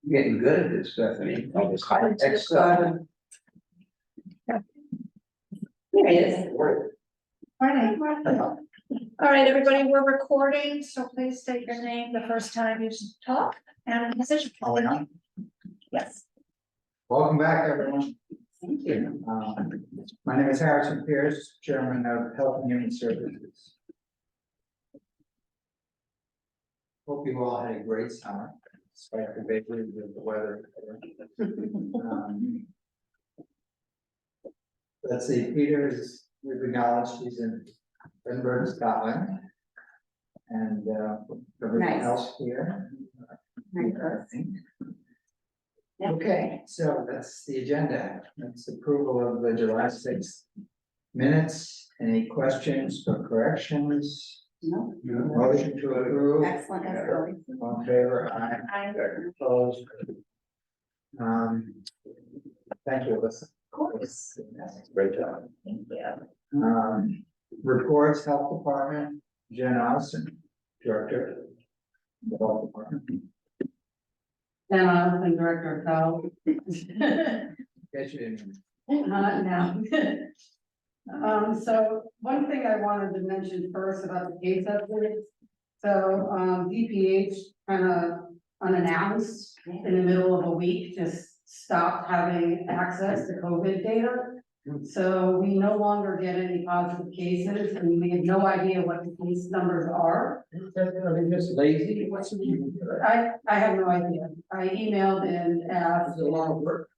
Getting good at this stuff, I mean, all this high tech Here stuff. he is. Morning. All right, everybody, we're recording, so please state your name the first time you talk and position. Yes. Welcome back, everyone. Thank you. My name is Harrison Pierce, Chairman of Health and Human Services. Hope you all had a great summer, despite the vagaries of the weather. Let's see, Peter's, we've acknowledged he's in Edinburgh, Scotland. And everyone Nice. else here. Nice. I think. Yep. Okay, so that's the agenda. That's approval of the July 6th minutes. Any questions or corrections? No. Motion to approve. Excellent, as always. All in favor, aye. Aye. Opposed. Thank you, Alyssa. Of course. Great job. Thank you. Reports, Health Department, Jen Austin, Director. of the Health Department. And I'm Director of Health. Get you in. No. So one thing I wanted to mention first about the case updates. So, DPH kind of unannounced in the middle of a week, just stopped having access to COVID data. So we no longer get any positive cases and we have no idea what the case numbers are. Are they just lazy? What's the? I have no idea. I emailed and asked. It's a lot of work.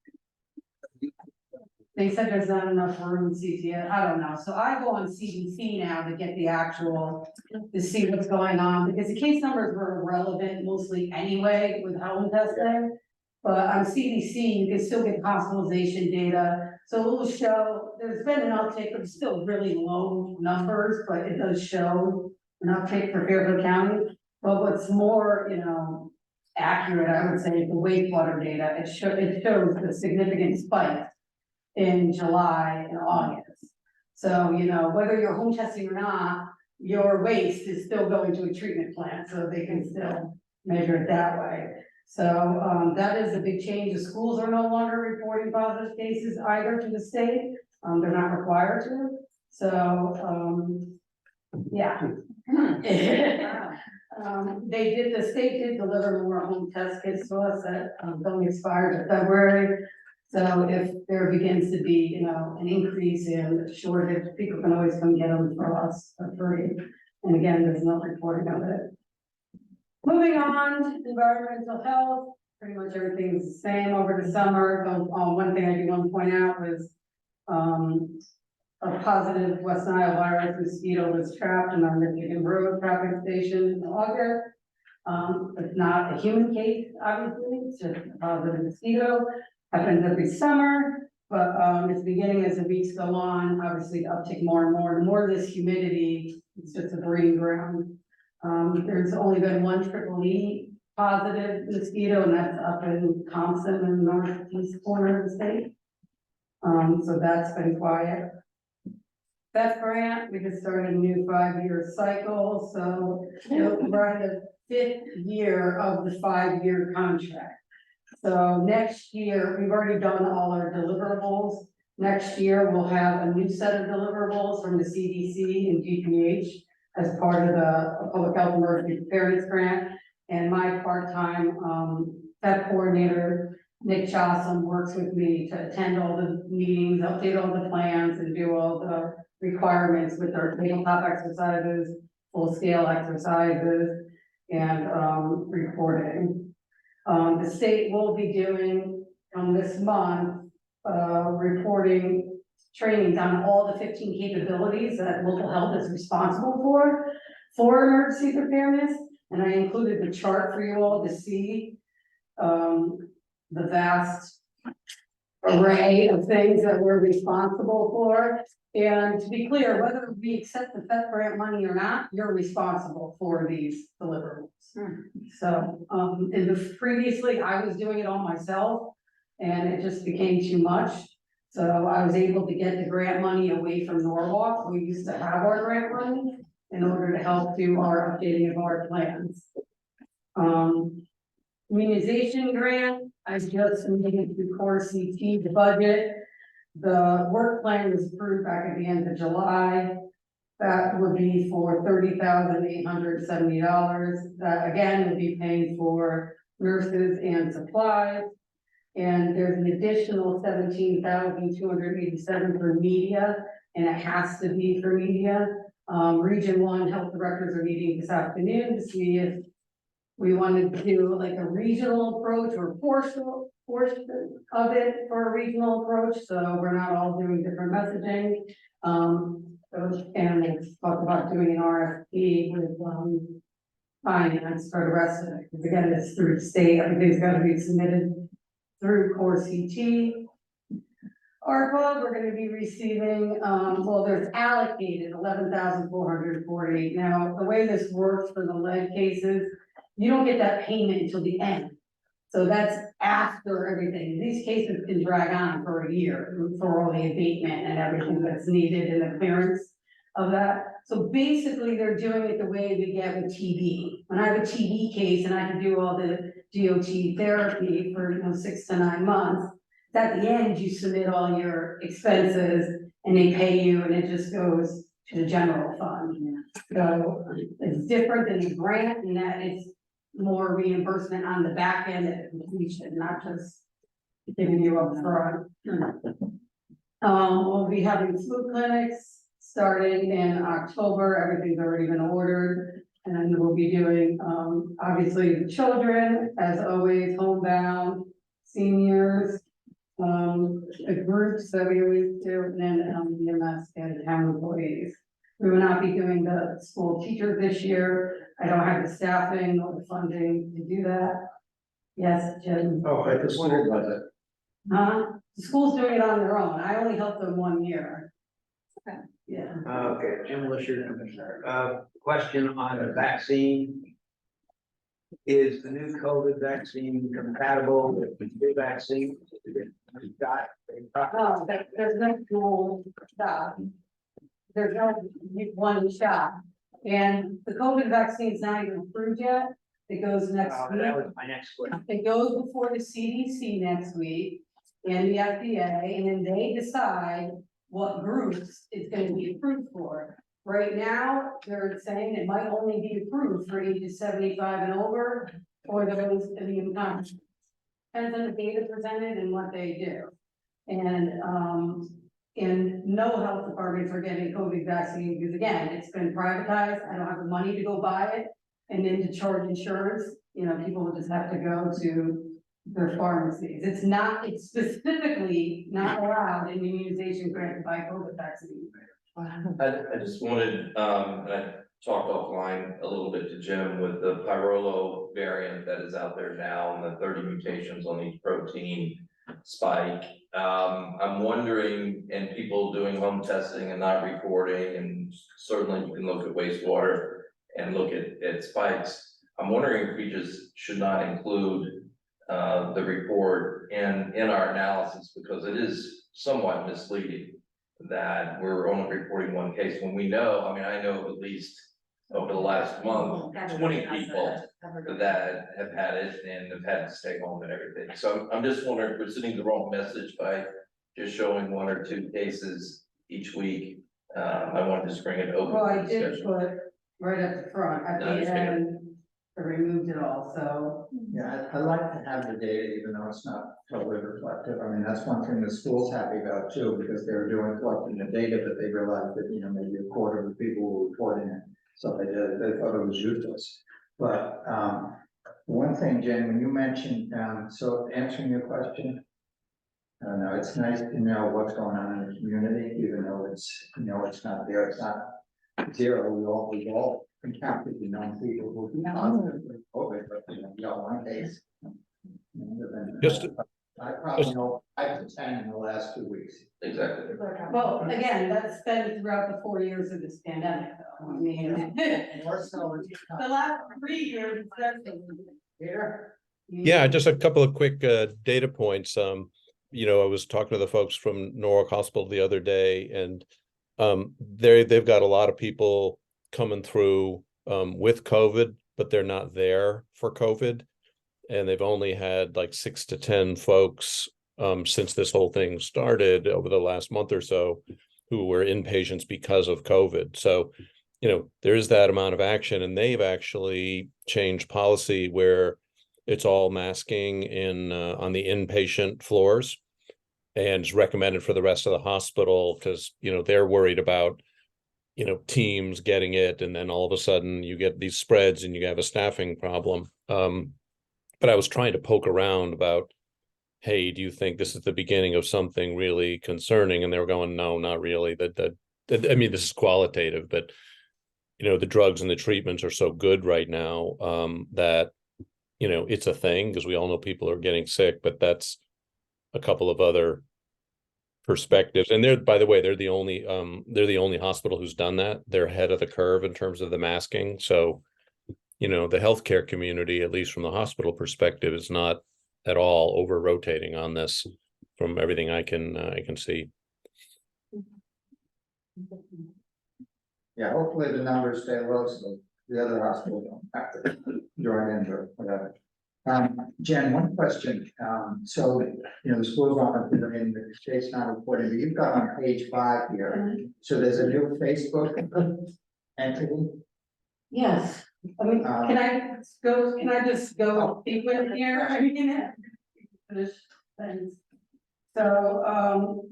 They said there's not enough room in CTS, I don't know, so I go on CDC now to get the actual, to see what's going on, because the case numbers were irrelevant mostly anyway with home testing. But on CDC, you can still get hospitalization data, so it will show, there's been an uptick, but it's still really low numbers, but it does show an uptick for Fairfield County. But what's more, accurate, I would say, the wastewater data, it shows the significant spike in July and August. So, whether you're home testing or not, your waste is still going to a treatment plant, so they can still measure it that way. So, that is a big change. The schools are no longer reporting positive cases either to the state. They're not required to. So, yeah. The state did deliver more home test kits to us that don't expire in February. So if there begins to be, an increase in shortage, people can always come get them for us for free. And again, there's no reporting of it. Moving on, environmental health, pretty much everything's the same over the summer. One thing I do want to point out was a positive West Nile virus mosquito was trapped in our Michigan Road traffic station in August. It's not a human case, obviously, it's just a positive mosquito. Happens every summer, but it's beginning as the weeks go on, obviously uptick more and more. The more this humidity, it's just a breeding ground. There's only been one EEE positive mosquito, and that's up in Thompson in the northeast corner of the state. So that's been quiet. That grant, we just started a new 5-year cycle, so we're in the 5th year of the 5-year contract. So next year, we've already done all our deliverables. Next year, we'll have a new set of deliverables from the CDC and DPH as part of the Public Health Emergency Preparedness Grant. And my part-time PEP coordinator, Nick Chossum, works with me to attend all the meetings, update all the plans, and do all the requirements with our tabletop exercises, full-scale exercises, and reporting. The state will be doing this month reporting trainings on all the 15 capabilities that local health is responsible for emergency preparedness. And I included the chart for you all to see the vast array of things that we're responsible for. And to be clear, whether we accept the FEP grant money or not, you're responsible for these deliverables. So, previously I was doing it all myself and it just became too much. So I was able to get the grant money away from Norwalk. We used to have our grant money in order to help do our updating of our plans. immunization grant, I just submitted to Core CT the budget. The work plan was approved back at the end of July. That would be for $30,870. That again will be paying for nurses and supplies. And there's an additional $17,287 for media, and it has to be for media. Region 1 health directors are meeting this afternoon to see if we wanted to do like a regional approach or portion of it for a regional approach, so we're not all doing different messaging. And we'll talk about doing an RFP with, finance for the rest of it, because again, it's through the state, everything's gotta be submitted through Core CT. ARPA, we're gonna be receiving, well, there's allocated 11,448. Now, the way this works for the lead cases, you don't get that payment until the end. So that's after everything. These cases can drag on for a year for all the abatement and everything that's needed and the clearance of that. So basically, they're doing it the way we get with TB. When I have a TB case and I can do all the DOT therapy for 6 to 9 months, at the end, you submit all your expenses and they pay you, and it just goes to the general fund. So it's different than a grant in that it's more reimbursement on the back end at completion, not just giving you up front. We'll be having flu clinics starting in October. Everything's already been ordered. And we'll be doing, obviously the children, as always, homebound, seniors, the groups that we always do, and then EMS and town employees. We will not be doing the school teachers this year. I don't have the staffing or the funding to do that. Yes, Jim? Oh, I just wondered about that. The school's doing it on their own. I only helped them 1 year. Okay. Yeah. Okay, Jim Lisher, question on the vaccine. Is the new COVID vaccine compatible with the new vaccine? No, there's no dual shot. There's no one shot. And the COVID vaccine is not even approved yet. It goes next week. That was my next question. It goes before the CDC next week and the FDA, and then they decide what groups it's gonna be approved for. Right now, they're saying it might only be approved for ages 75 and over, or those immunocompromised. Depends on the data presented and what they do. And no health departments are getting COVID vaccine, because again, it's been privatized. I don't have the money to go buy it. And then to charge insurance, people will just have to go to their pharmacies. It's specifically not allowed in immunization granted by COVID vaccine. I just wanted, and I talked offline a little bit to Jim with the Pyrolo variant that is out there now and the 30 mutations on each protein spike. I'm wondering, and people doing home testing and not reporting, and certainly you can look at wastewater and look at spikes. I'm wondering if we just should not include the report in our analysis, because it is somewhat misleading that we're only reporting one case when we know, I know of at least over the last month, 20 people that have had it and have had to stay home and everything. So I'm just wondering if we're sending the wrong message by just showing 1 or 2 cases each week. I wanted to just bring it over. Well, I did put right at the front, at I the understand. end, I removed it all, so. Yeah, I like to have the data, even though it's not totally reflective. That's one thing the school's happy about too, because they were collecting the data, but they realized that, maybe a quarter of the people were reporting it. So they thought it was useless. But, one thing, Jen, when you mentioned, so answering your question, I don't know, it's nice to know what's going on in the community, even though it's not there, it's not zero. We've all encountered people who positive with COVID, but we got one case. Just- I probably know 5 to 10 in the last 2 weeks. Exactly. Well, again, that's been throughout the 4 years of this pandemic, though. More so it's The last 3 years, especially. here. Yeah, just a couple of quick data points. I was talking to the folks from Norwalk Hospital the other day, and they've got a lot of people coming through with COVID, but they're not there for COVID. and they've only had like 6 to 10 folks since this whole thing started over the last month or so who were inpatients because of COVID. So, you know, there is that amount of action, and they've actually changed policy where it's all masking in on the inpatient floors, and it's recommended for the rest of the hospital because, you know, they're worried about, you know, teams getting it, and then all of a sudden you get these spreads and you have a staffing problem. But I was trying to poke around about, hey, do you think this is the beginning of something really concerning? And they were going, no, not really. That I mean, this is qualitative, but you know, the drugs and the treatments are so good right now that, you know, it's a thing, because we all know people are getting sick, but that's a couple of other perspectives. And they're, by the way, they're the only hospital who's done that. They're ahead of the curve in terms of the masking. So, you know, the healthcare community, at least from the hospital perspective, is not at all over rotating on this from everything I can see. Yeah, hopefully the numbers stay low, so the other hospitals don't have to join in or whatever. Jen, one question, so, you know, the schools aren't doing the state's not reporting, but you've got on page 5 here, so there's a new Facebook entity. Yes, I mean, can I just go deep in here? I mean, finish things. So,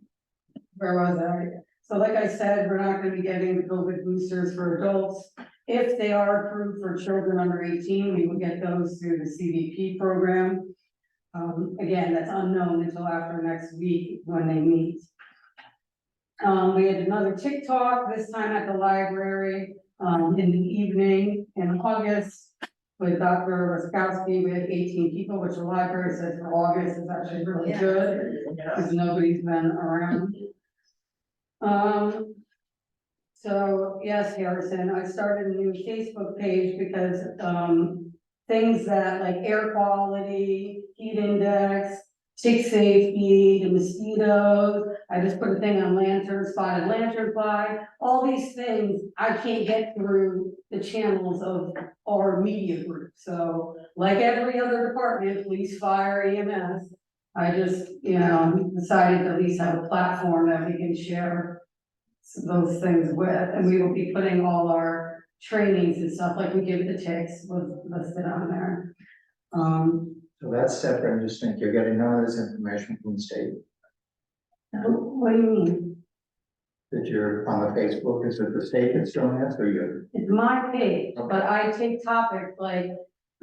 where was I? So like I said, we're not gonna be getting the COVID boosters for adults. If they are approved for children under 18, we will get those through the CDP program. Again, that's unknown until after next week when they meet. We had another TikTok, this time at the library, in the evening in August with Dr. Raskowski. We had 18 people, which the library says for August is actually really good because nobody's been around. So yes, Harrison, I started a new Facebook page because, things that like air quality, heat index, tick safety, the mosquitoes, I just put a thing on spotted lanternfly, all these things I can't get through the channels of our media group. So like every other department, police, fire, EMS, I just, you know, decided to at least have a platform that we can share those things with, and we will be putting all our trainings and stuff, like we give the ticks, was listed on there. So that's separate, I just think you're getting none of this information from the state, What do you mean? that you're on the Facebook, is it the state that's doing this, or you? It's my page, but I take topics like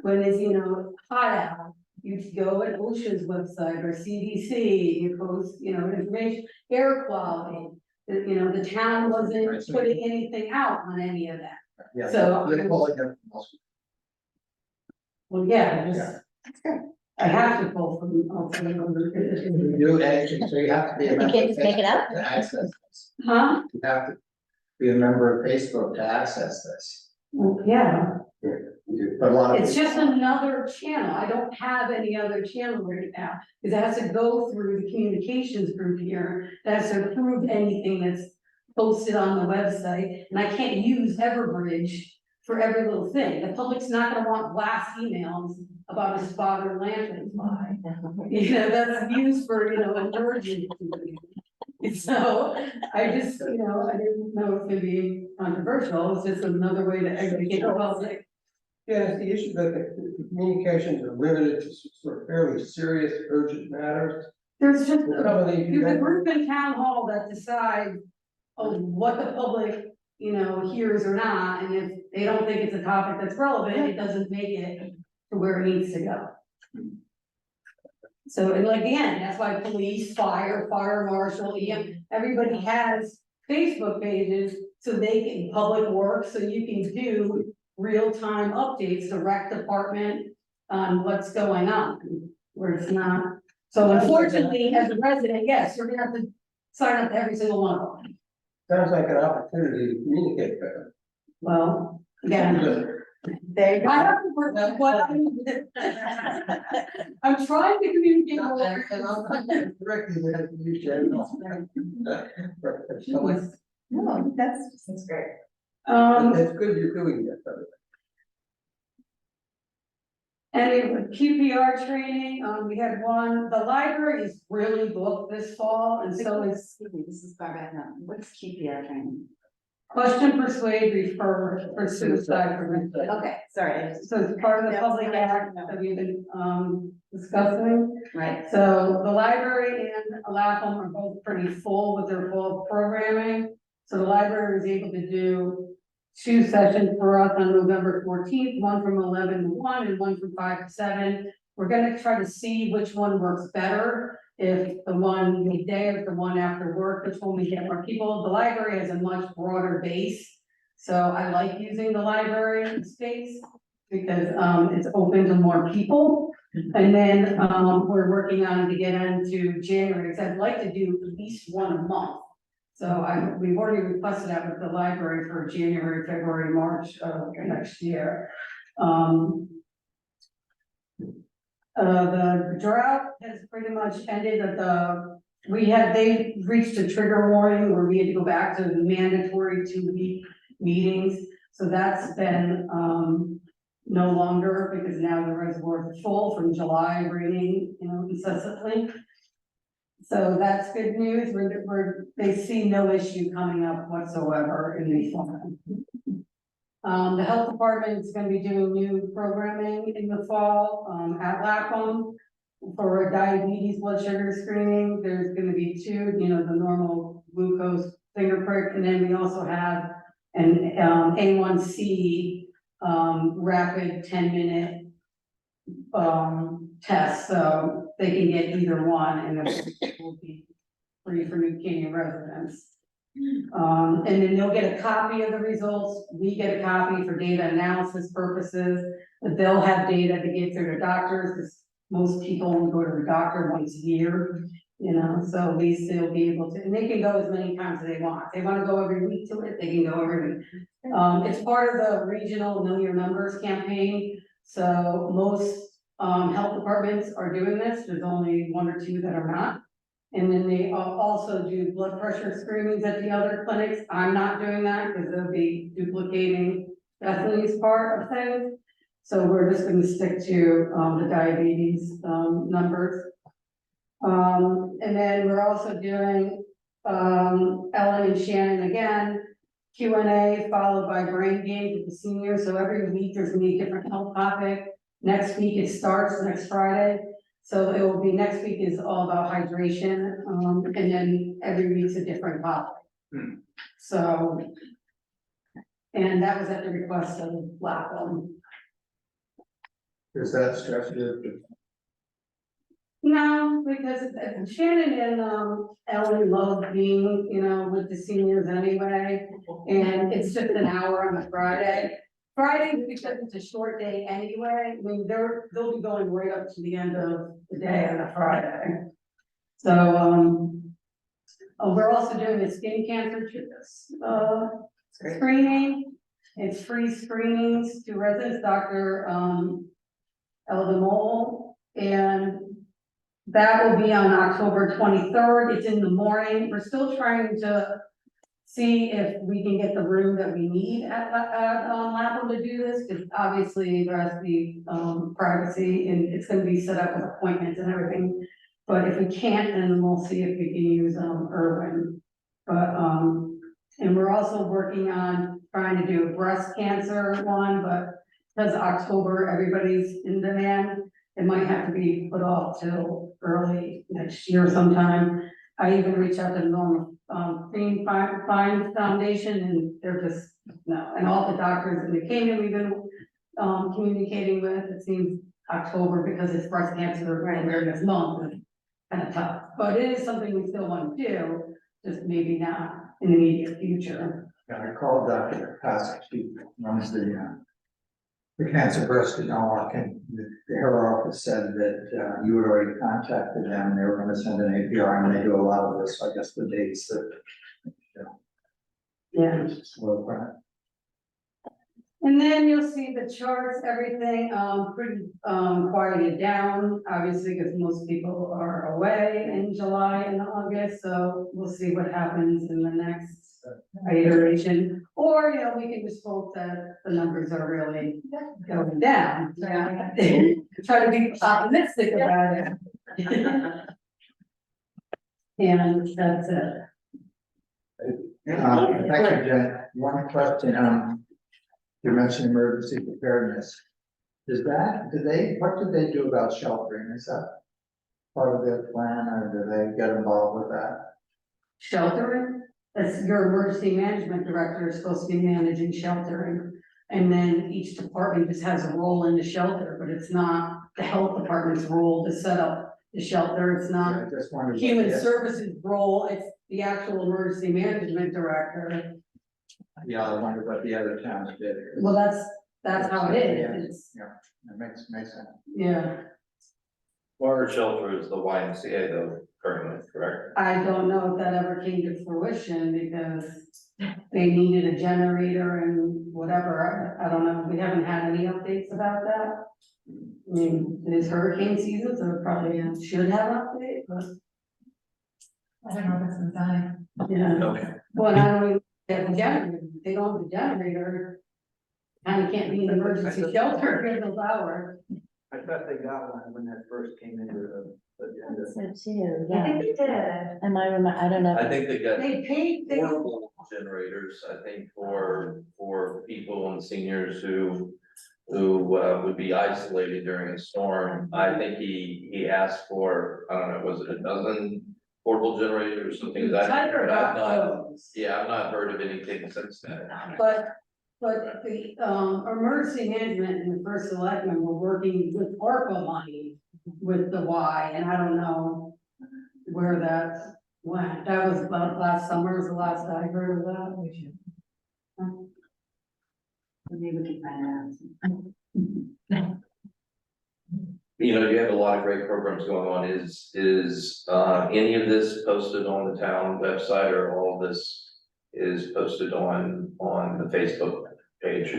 when it's, you know, hot out, you go at OSHA's website or CDC, you post, you know, information, air quality. You know, the town wasn't putting anything out on any of that. Yeah. So- They call it everything else. Well, yeah, I have to pull from. You do anything, so you have to be a member. You can't of just make it up? Facebook to access this. Huh? You have to be a member of Facebook to access this. Well, yeah, But a lot of. it's just another channel. I don't have any other channel right now. Because it has to go through the communications group here, that has to approve anything that's posted on the website. And I can't use Everbridge for every little thing. The public's not gonna want blast emails about a spotted lanternfly. You know, that's used for, you know, emergency. So I just, you know, I didn't know it's gonna be controversial. It's just another way to educate the public. Yeah, it's the issue that the communications are limited to sort of fairly serious urgent matters. There's just, Some of these- there's a group in town hall that decide what the public, you know, hears or not, and if they don't think it's a topic that's relevant, it doesn't make it to where it needs to go. So, and like, again, that's why police, fire marshal, everybody has Facebook pages, so they can, public works, so you can do real-time updates to rec department on what's going on, where it's not. So unfortunately, as a resident, yes, you're gonna have to sign up to every single one of them. Sounds like an opportunity to communicate better. Well, again, There you I go. have to work with what I'm trying to communicate more. Directly, we have to use channels. No, that's great. It's good you're doing that, though. Any QPR training, we had one, the library is really booked this fall, and so is This is Barbara, what's QPR training? question, persuade, refer for suicide prevention. Okay, sorry, So it's part of the That was public nice to act know. that we've been, discussing. right, So the library and Lapham are both pretty full with their full programming. So the library was able to do 2 sessions for us on November 14th, one from 11 to 1 and one from 5 to 7. We're gonna try to see which one works better, if the one midday or the one after work, which one we get more people. The library has a much broader base. So I like using the library space because it's open to more people. And then we're working on to get into January, because I'd like to do at least one a month. So we've already requested that with the library for January, February, March of next year. The drought has pretty much ended at they reached a trigger warning where we had to go back to mandatory 2-week meetings. So that's been no longer, because now the reservoirs are full from July raining, incessantly. So that's good news, they see no issue coming up whatsoever in the fall. The health department is gonna be doing new programming in the fall, at Lapham. For diabetes blood sugar screening, there's gonna be 2, the normal glucose finger prick, and then we also have an A1C rapid 10-minute test, so they can get either one, and it will be free for New Canaan residents. And then they'll get a copy of the results, we get a copy for data analysis purposes, but they'll have data to give to their doctors, because most people only go to the doctor once a year, so at least they'll be able to, and they can go as many times as they want. If they wanna go every week to it, they can go every week. It's part of the regional Know Your Members campaign, so most health departments are doing this, there's only 1 or 2 that are not. And then they also do blood pressure screenings at the other clinics. I'm not doing that because they'll be duplicating Bethany's part of things. So we're just gonna stick to the diabetes numbers. And then we're also doing Ellen and Shannon again, Q&A followed by brain games with the seniors. So every week there's gonna be a different health topic. Next week it starts next Friday. So it will be, next week is all about hydration, and then every week's a different topic. So, and that was at the request of Lapham. Does that stress you? No, because Shannon and Ellen love being, with the seniors anyway, and it's just an hour on a Friday. Friday, because it's a short day anyway, I mean, they'll be going right up to the end of the day on a Friday. So, we're also doing a skin cancer screening. It's free screenings to residents, Dr. Elda Mole, and that will be on October 23rd. It's in the morning. We're still trying to see if we can get the room that we need at Lapham to do this, because obviously there has to be privacy, and it's gonna be set up with appointments and everything. But if we can't, then we'll see if we can use Irwin. But and we're also working on trying to do a breast cancer one, but because October, everybody's in demand, it might have to be put off till early next year sometime. I even reached out to Norma Green Fine Foundation, and they're just, no, and all the doctors in the Canaan we've been communicating with, it seems October, because it's breast cancer awareness month, is kind of tough, but it is something we still want to do, just maybe not in the immediate future. I called Dr. Passick, she runs the cancer breast in Norwalk, and her office said that you had already contacted them, and they were gonna send an APR, and they do a lot of this, so I guess the dates that. Yeah. Slow burn. And then you'll see the charts, everything, pretty, quieted down, obviously, because most people are away in July and August, so we'll see what happens in the next, iteration, or, you know, we can just hope that the numbers are really going down. Yeah. Try to be optimistic about it. And that's it. Thank you, Jen. One question, you mentioned emergency preparedness. What did they do about sheltering? Is that part of their plan, or do they get involved with that? Sheltering, that's your emergency management director is supposed to be managing sheltering. And then each department just has a role in the shelter, but it's not the health department's role to set up the shelter, it's not I just wondered. what human the- services role, it's the actual emergency management director. Yeah, I wondered what the other towns did. Well, that's how it is, it's, It makes sense. yeah, Our shelter is the YMCA though, currently, correct? I don't know if that ever came to fruition because they needed a generator and whatever, I don't know, we haven't had any updates about that. I mean, it is hurricane season, so it probably should have an update, but, I don't know if it's inside. yeah. Okay. Well, and I don't even have a generator, if they don't have a generator. And you can't be in an emergency shelter during those hours. I thought they got one when that first came into the agenda. So too, I yeah. think they did. Am I I don't know. I think they got They paid, they, portable generators, I think, for people and seniors who would be isolated during a storm. I think he asked for, I don't know, was it a dozen portable generators or something? That Tiger but I've got not, those. yeah, I've not heard of anything since then. But the, emergency management and the first selectmen were working with ARPA money with the Y, and I don't know where that went. That was about last summer, was the last I heard of that. Maybe we can find out. You know, you have a lot of great programs going on. Is any of this posted on the town website, or all of this is posted on the Facebook page?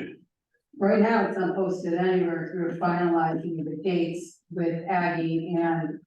Right now, it's not posted anywhere. We're finalizing the dates with Aggie and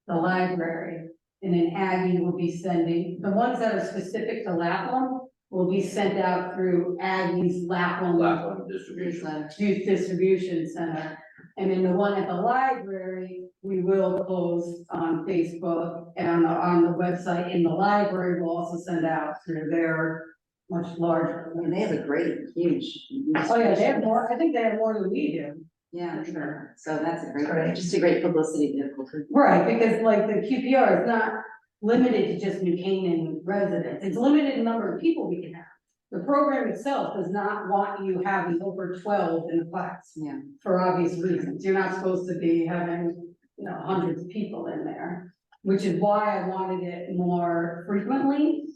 the library. And then Aggie will be sending, the ones that are specific to Lapland will be sent out through Aggie's Lapland Lapland distribution. Youth Distribution Center. And then the one at the library, we will post on Facebook and on the website, and the library will also send out through their much larger. I mean, they have a great, huge. Oh, yeah, they have more, I think they have more than we do. Yeah, sure. So that's a great, just a great publicity vehicle. Right, because like the QPR is not limited to just New Canaan residents, it's limited in number of people we can have. The program itself does not want you having over 12 in the class. Yeah. For obvious reasons, you're not supposed to be having, you know, hundreds of people in there. Which is why I wanted it more frequently,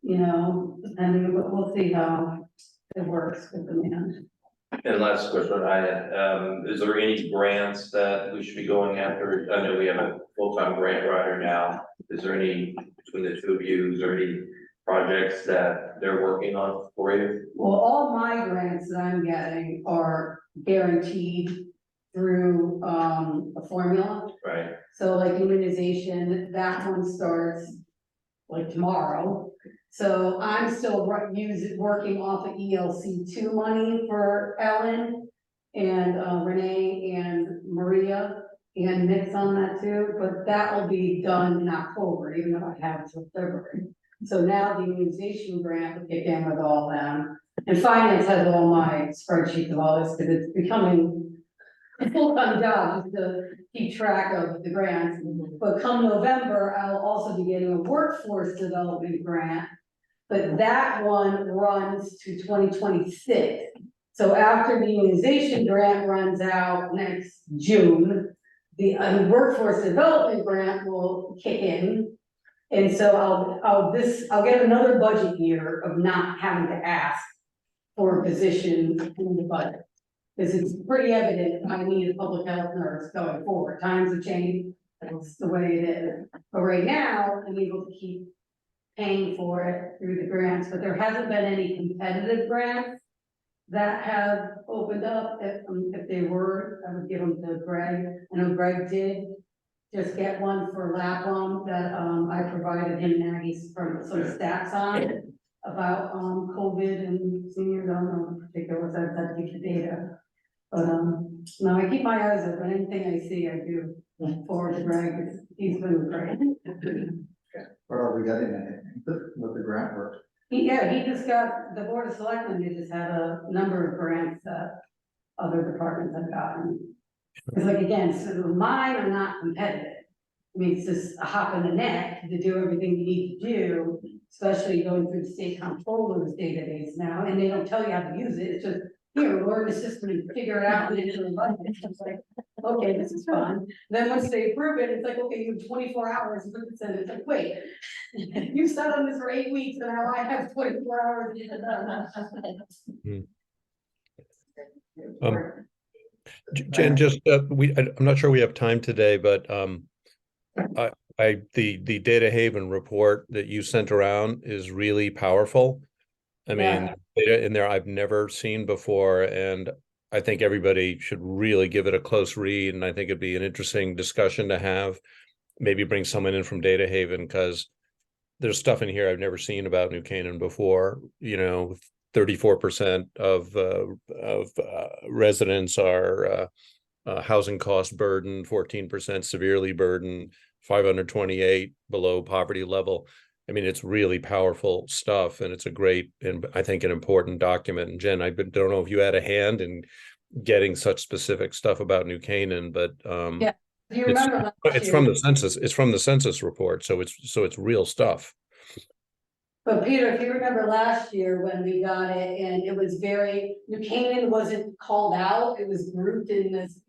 you know, depending, but we'll see how it works with the man. And last question I had, is there any grants that we should be going after? I know we have a full-time grant writer now. Is there any, between the two of you, is there any projects that they're working on for you? Well, all my grants that I'm getting are guaranteed through, a formula. Right, So like immunization, that one starts like tomorrow. So I'm still working off of ELC two money for Ellen and Renee and Maria and Nick's on that too, but that will be done in October, even though I have until February. So now the immunization grant will kick in with all them. And finance has all my spreadsheets of all this, because it's becoming a full-time job just to keep track of the grants. But come November, I'll also be getting a workforce development grant. But that one runs to 2026. So after the immunization grant runs out next June, the workforce development grant will kick in. And so I'll get another budget year of not having to ask for a position in the budget. Because it's pretty evident I need a public health nurse going forward. Times have changed, that's the way it is. But right now, I'm able to keep paying for it through the grants, but there hasn't been any competitive grants that have opened up. If they were, I would give them to Greg. I know Greg did just get one for Lapland that I provided him and Aggie some stats on. about, COVID and seniors, I don't know in particular, what's that, to get the data. But, no, I keep my eyes open, anything I see, I do forward to Greg, he's been great. But are we getting anything with the grant work? Yeah, he just got, the Board of Selectmen, they just had a number of grants that other departments have gotten. It's like, again, so mine are not competitive. I mean, it's just a hop in the neck to do everything you need to do, especially going through the state comptroller's database now, and they don't tell you how to use it, it's just, here, learn the system and figure it out, and enter the budget. It's like, okay, this is fun. Then once they approve it, it's like, okay, you have 24 hours to put this in, it's like, wait, you sat on this for 8 weeks, and now I have 24 hours to get it done. Jen, just, I'm not sure we have time today, but, the Data Haven report that you sent around is really powerful. I mean, Yeah. data in there I've never seen before, and I think everybody should really give it a close read, and I think it'd be an interesting discussion to have. Maybe bring someone in from Data Haven, because there's stuff in here I've never seen about New Canaan before. 34% of residents are housing cost burden, 14% severely burdened, 528 below poverty level. I mean, it's really powerful stuff, and it's a great, and I think an important document. And Jen, don't know if you had a hand in getting such specific stuff about New Canaan, but Yeah. Do you remember it's from the census. It's from the census report, so it's real stuff. But Peter, if you remember last year when we got it, and it was New Canaan wasn't called out, it was grouped in this,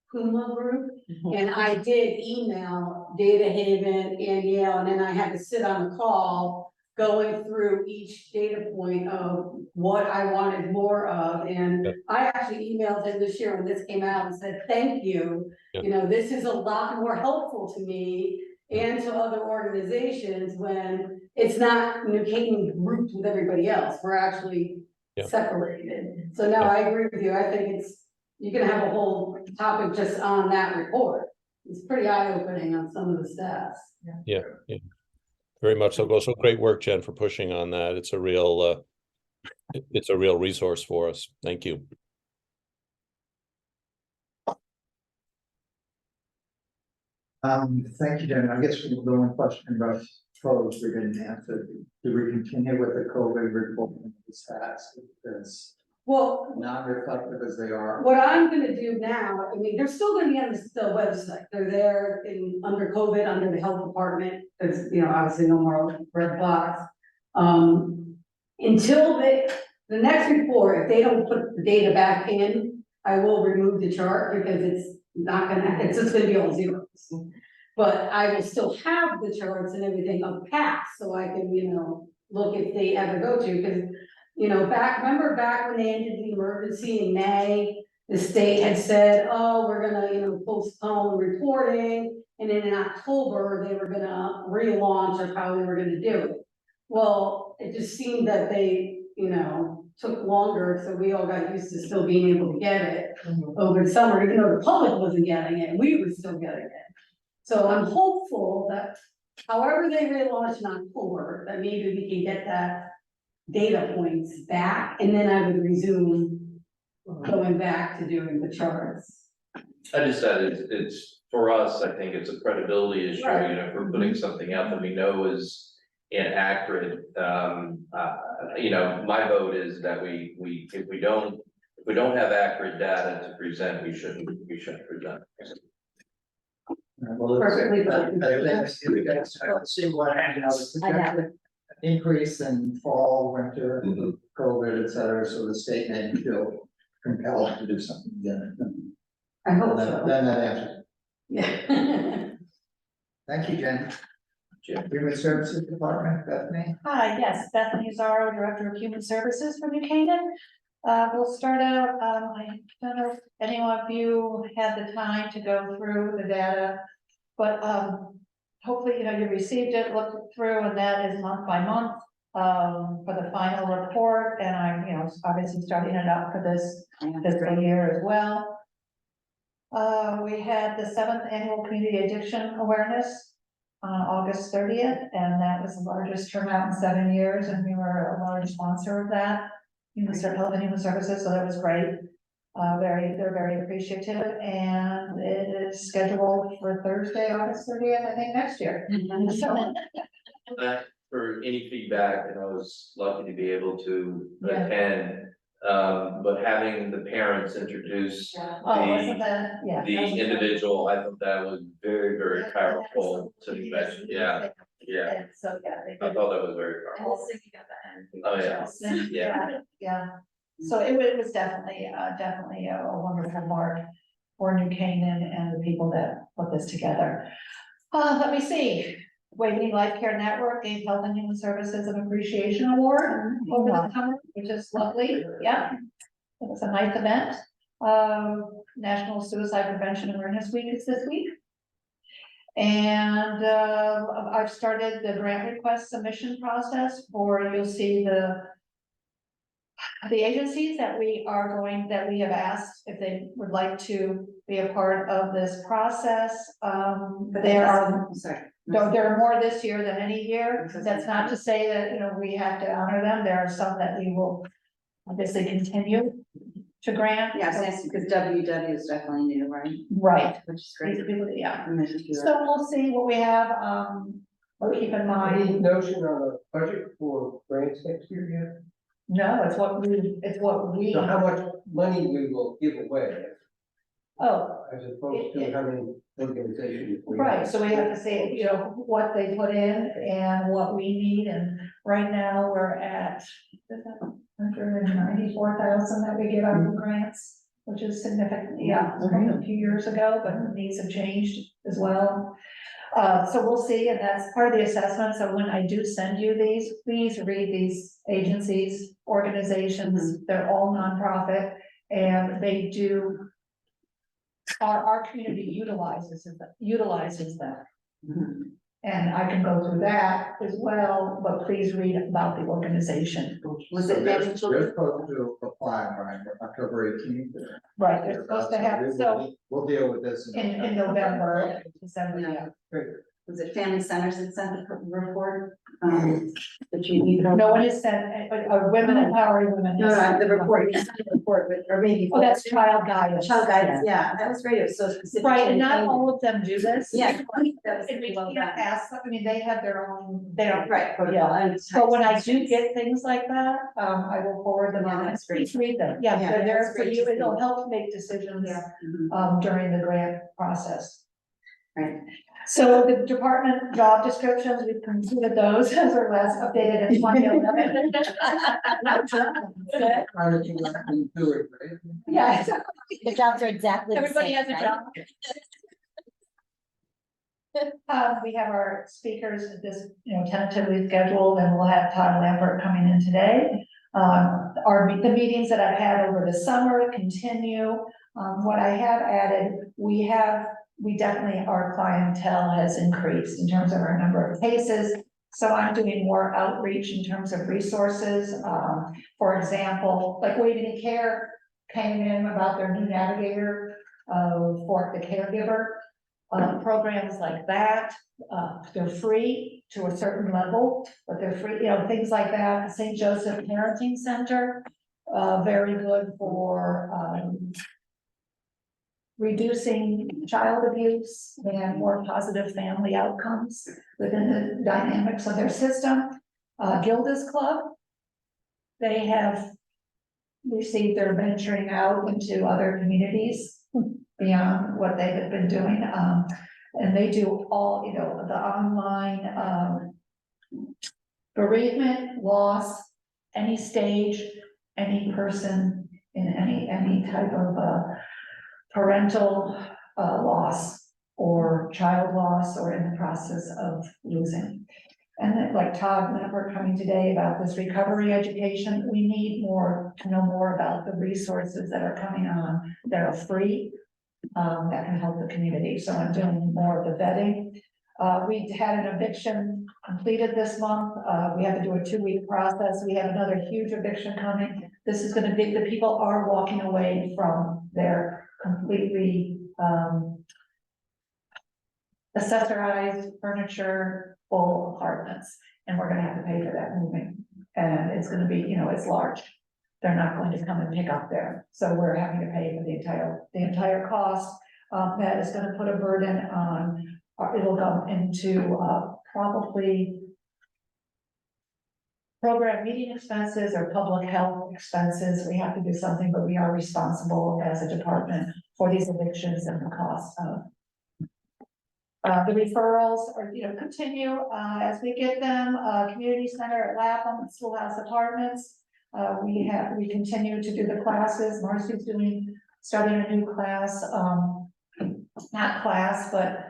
Puma group. And I did email Data Haven and Yale, and then I had to sit on the call going through each data point of what I wanted more of. And I actually emailed him this year when this came out and said, thank you. This is a lot more helpful to me and to other organizations when it's not New Canaan grouped with everybody else. We're actually separated. So no, I agree with you. I think you can have a whole topic just on that report. It's pretty eye-opening on some of the stats. Yeah. Very much so. So great work, Jen, for pushing on that. It's a real resource for us. Thank you. Thank you, Jen. I guess the one question about photos we didn't answer. Do we continue with the COVID reporting of the stats? Because Well, non-reflective as they are. what I'm gonna do now, I mean, they're still gonna be on the website. They're there under COVID, under the health department. There's, obviously no more red box. Until the next report, if they don't put the data back in, I will remove the chart because it's just gonna be all zeros. But I will still have the charts and everything up past, so I can, look if they ever go to, because remember back when they ended the emergency in May, the state had said, oh, we're gonna, postpone reporting. And then in October, they were gonna relaunch of how they were gonna do it. Well, it just seemed that they, took longer, so we all got used to still being able to get it over the summer, even though the public wasn't getting it, we were still getting it. So I'm hopeful that however they relaunch in October, that maybe we can get that data points back, and then I would resume going back to doing the charts. I just said it's for us, I think it's a credibility issue, Right. if we're putting something out that we know is inaccurate. My vote is that if we don't have accurate data to present, we shouldn't present. Well, Perfectly fine. See what happens. I know. Increase in fall, winter, COVID, et cetera, so the state may feel compelled to do something again. I hope so. Then that answers. Yeah. Thank you, Jen. Human Services Department, Bethany. Hi, yes, Bethany Zaro, Director of Human Services for New Canaan. We'll start out, I don't know if any of you had the time to go through the data, but hopefully, you received it, looked it through, and that is month by month for the final report. And I'm, obviously starting it up for this fiscal year as well. We had the 7th annual community addiction awareness on August 30th, and that was the largest turnout in 7 years, and we were a large sponsor of that. Health and Human Services, so that was great. They're very appreciative, and it is scheduled for Thursday, August 30th, I think, next year. So, For any feedback, and I was lucky to be able to Yeah. attend, but having the parents introduce oh, wasn't that, yeah. the that was- individual, I thought that was very, very powerful to the message. Yeah, yeah. And so, yeah, they I did. thought that was very And powerful. the singing at the end. Oh, yeah. Yeah, yeah. So it was definitely a wonderful mark for New Canaan and the people that put this together. Let me see. Waiting Life Care Network gave Health and Human Services an appreciation award over the summer, which is lovely. Yeah. It was a nice event. National Suicide Prevention Awareness Week is this week. And I've started the grant request submission process for, you'll see the agencies that we have asked if they would like to be a part of this process. There are, Sorry. there are more this year than any year. That's not to say that, we have to honor them. There are some that we will obviously continue to grant. Yeah, I was asking because WW is definitely new, right? Right. Which is great. Yeah. And they should do that. So we'll see what we have, but keep in Any mind, notion on a budget for grants next year yet? no, it's what we, So how much money we will give away oh, as opposed to how many organizations? we right, have? so we have to say, what they put in and what we need, and right now we're at 194,000 that we get out of grants, which is significantly, from a few years ago, but the needs have changed as well. So we'll see, and that's part of the assessment, so when I do send you these, please read these agencies, organizations, they're all nonprofit, and they do. Our community utilizes them. And I can go through that as well, but please read about the organization. Was So it they're Family Children? supposed to apply by October 18th. Right, they're supposed to have, so We'll deal with this. in November, December, yeah. Was it Family Centers that sent the report? That you need? No one has sent, Women Empowering Women. No, has no, sent the report, you sent the report with, or maybe. Oh, that's child guidance. Child guidance, yeah, that was great, it was so specific. Right, and not all of them do this. Yeah. That was And we well can't done. ask them, they have their own, they don't. Right, protocol, and But when I do get things like that, I will forward them Yeah, on, that's great. please read them, yeah, Yeah, they're there that's for great you, to see. it'll help make decisions. Yeah. Mhm. During the grant process. Right. So the department job descriptions, we've completed those as our last updated at 2011. How did you actually do it, right? Yeah, The jobs are exactly the everybody same, has a right? job. We have our speakers this, tentatively scheduled, and we'll have Todd Lambert coming in today. The meetings that I've had over the summer continue. What I have added, we definitely, our clientele has increased in terms of our number of cases. So I'm doing more outreach in terms of resources. For example, like Waveney Care came in about their new navigator for the caregiver. Programs like that, they're free to a certain level, but they're free, things like that. The St. Joseph Parenting Center, very good for reducing child abuse and more positive family outcomes within the dynamics of their system. Gilda's Club, they have received their venturing out into other communities beyond what they have been doing. And they do all, the online bereavement, loss, any stage, any person in any type of parental loss or child loss or in the process of losing. And then, like Todd Lambert coming today about this recovery education, we need to know more about the resources that are coming on that are free, that can help the community. So I'm doing more of the vetting. We had an eviction completed this month. We had to do a 2-week process. We have another huge eviction coming. This is going to be, the people are walking away from their completely, accessorized furniture, full apartments, and we're gonna have to pay for that moving. And it's gonna be, it's large. They're not going to come and pick up there, so we're having to pay for the entire cost. That is gonna put a burden on, it'll go into, probably program meeting expenses or public health expenses. We have to do something, but we are responsible as a department for these evictions and the cost of. The referrals are, continue, as we get them, community center at Lapham, Schoolhouse Apartments. We continue to do the classes. Marcy's starting a new class, not class, but,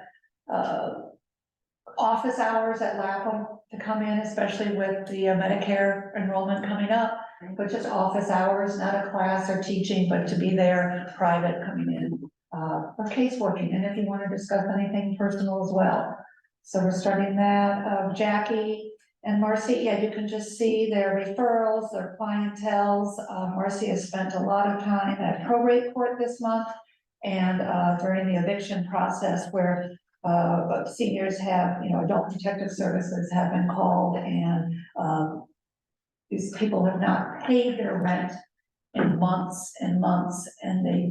office hours at Lapham to come in, especially with the Medicare enrollment coming up. But just office hours, not a class or teaching, but to be there, private coming in, for caseworking, and if you want to discuss anything personal as well. So we're starting that, Jackie and Marcy, yeah, you can just see their referrals, their clientels. Marcy has spent a lot of time at probate court this month and, during the eviction process where seniors have, adult protective services have been called and, these people have not paid their rent in months and months, and they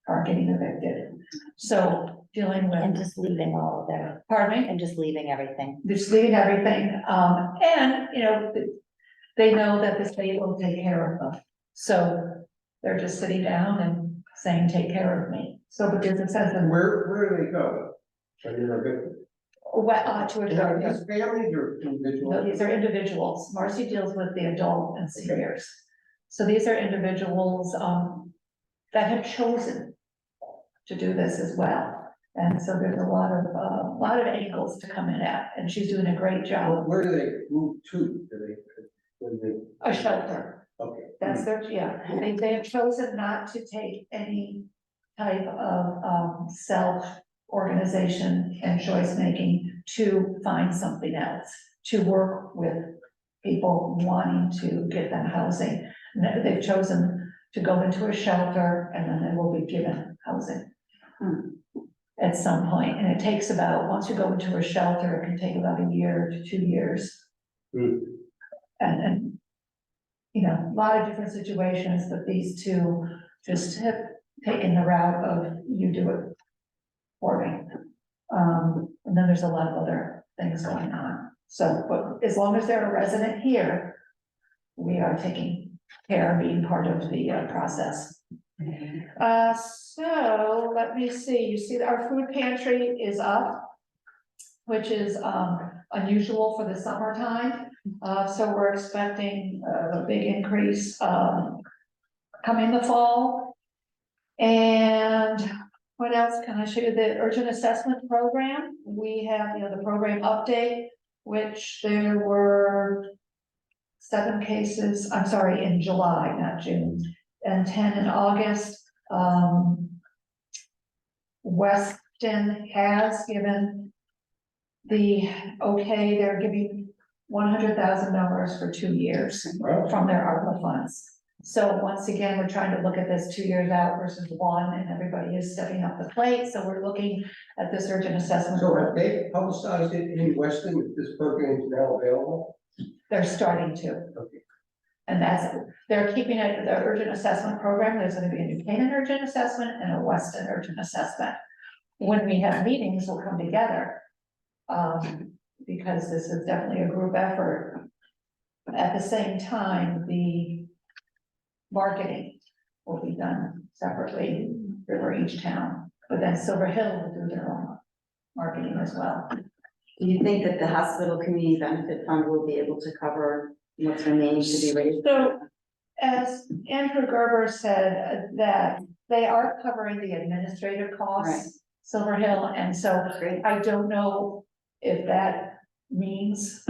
are getting evicted. So dealing And with, just leaving all of their, pardon me, and just leaving everything. just leaving everything, and, they know that the state will take care of them. So they're just sitting down and saying, take care of me. So, but there's a sense of, Where do they go? When you're evicted? to Are a. these families or No, individuals? these are individuals. Marcy deals with the adult and seniors. So these are individuals, that have chosen to do this as well. And so there's a lot of angles to come in at, and she's doing a great job. Where do they move to? When they? A shelter. Okay. That's their, yeah, they have chosen not to take any type of, self-organization and choice-making to find something else, to work with people wanting to get them housing. And they've chosen to go into a shelter and then they will be given housing. At some point, and it takes about, once you go into a shelter, it can take about a year to 2 years. And a lot of different situations, but these two just have taken the route of you do it for me. And then there's a lot of other things going on. So, but as long as they're a resident here, we are taking care of being part of the process. So let me see, you see that our food pantry is up, which is unusual for the summertime. So we're expecting a big increase come in the fall. And what else can I show you? The urgent assessment program. We have, the program update, which there were 7 cases, I'm sorry, in July, not June, and 10 in August. Weston has given the okay, they're giving $100,000 for 2 years from their ARPA funds. So once again, we're trying to look at this 2 years out versus 1, and everybody is stepping up the plate, so we're looking at this urgent assessment. So have they publicized it in Weston that this program is now available? They're starting to. Okay. And they're keeping it, the urgent assessment program, there's gonna be a New Canaan urgent assessment and a Weston urgent assessment. When we have meetings, we'll come together. Because this is definitely a group effort. At the same time, the marketing will be done separately for each town, but then Silver Hill will do their own marketing as well. Do you think that the hospital community benefit fund will be able to cover what's remaining to be raised? So, as Andrew Gerber said, that they are covering the administrative Right. costs, Silver Hill, and so Great. I don't know if that means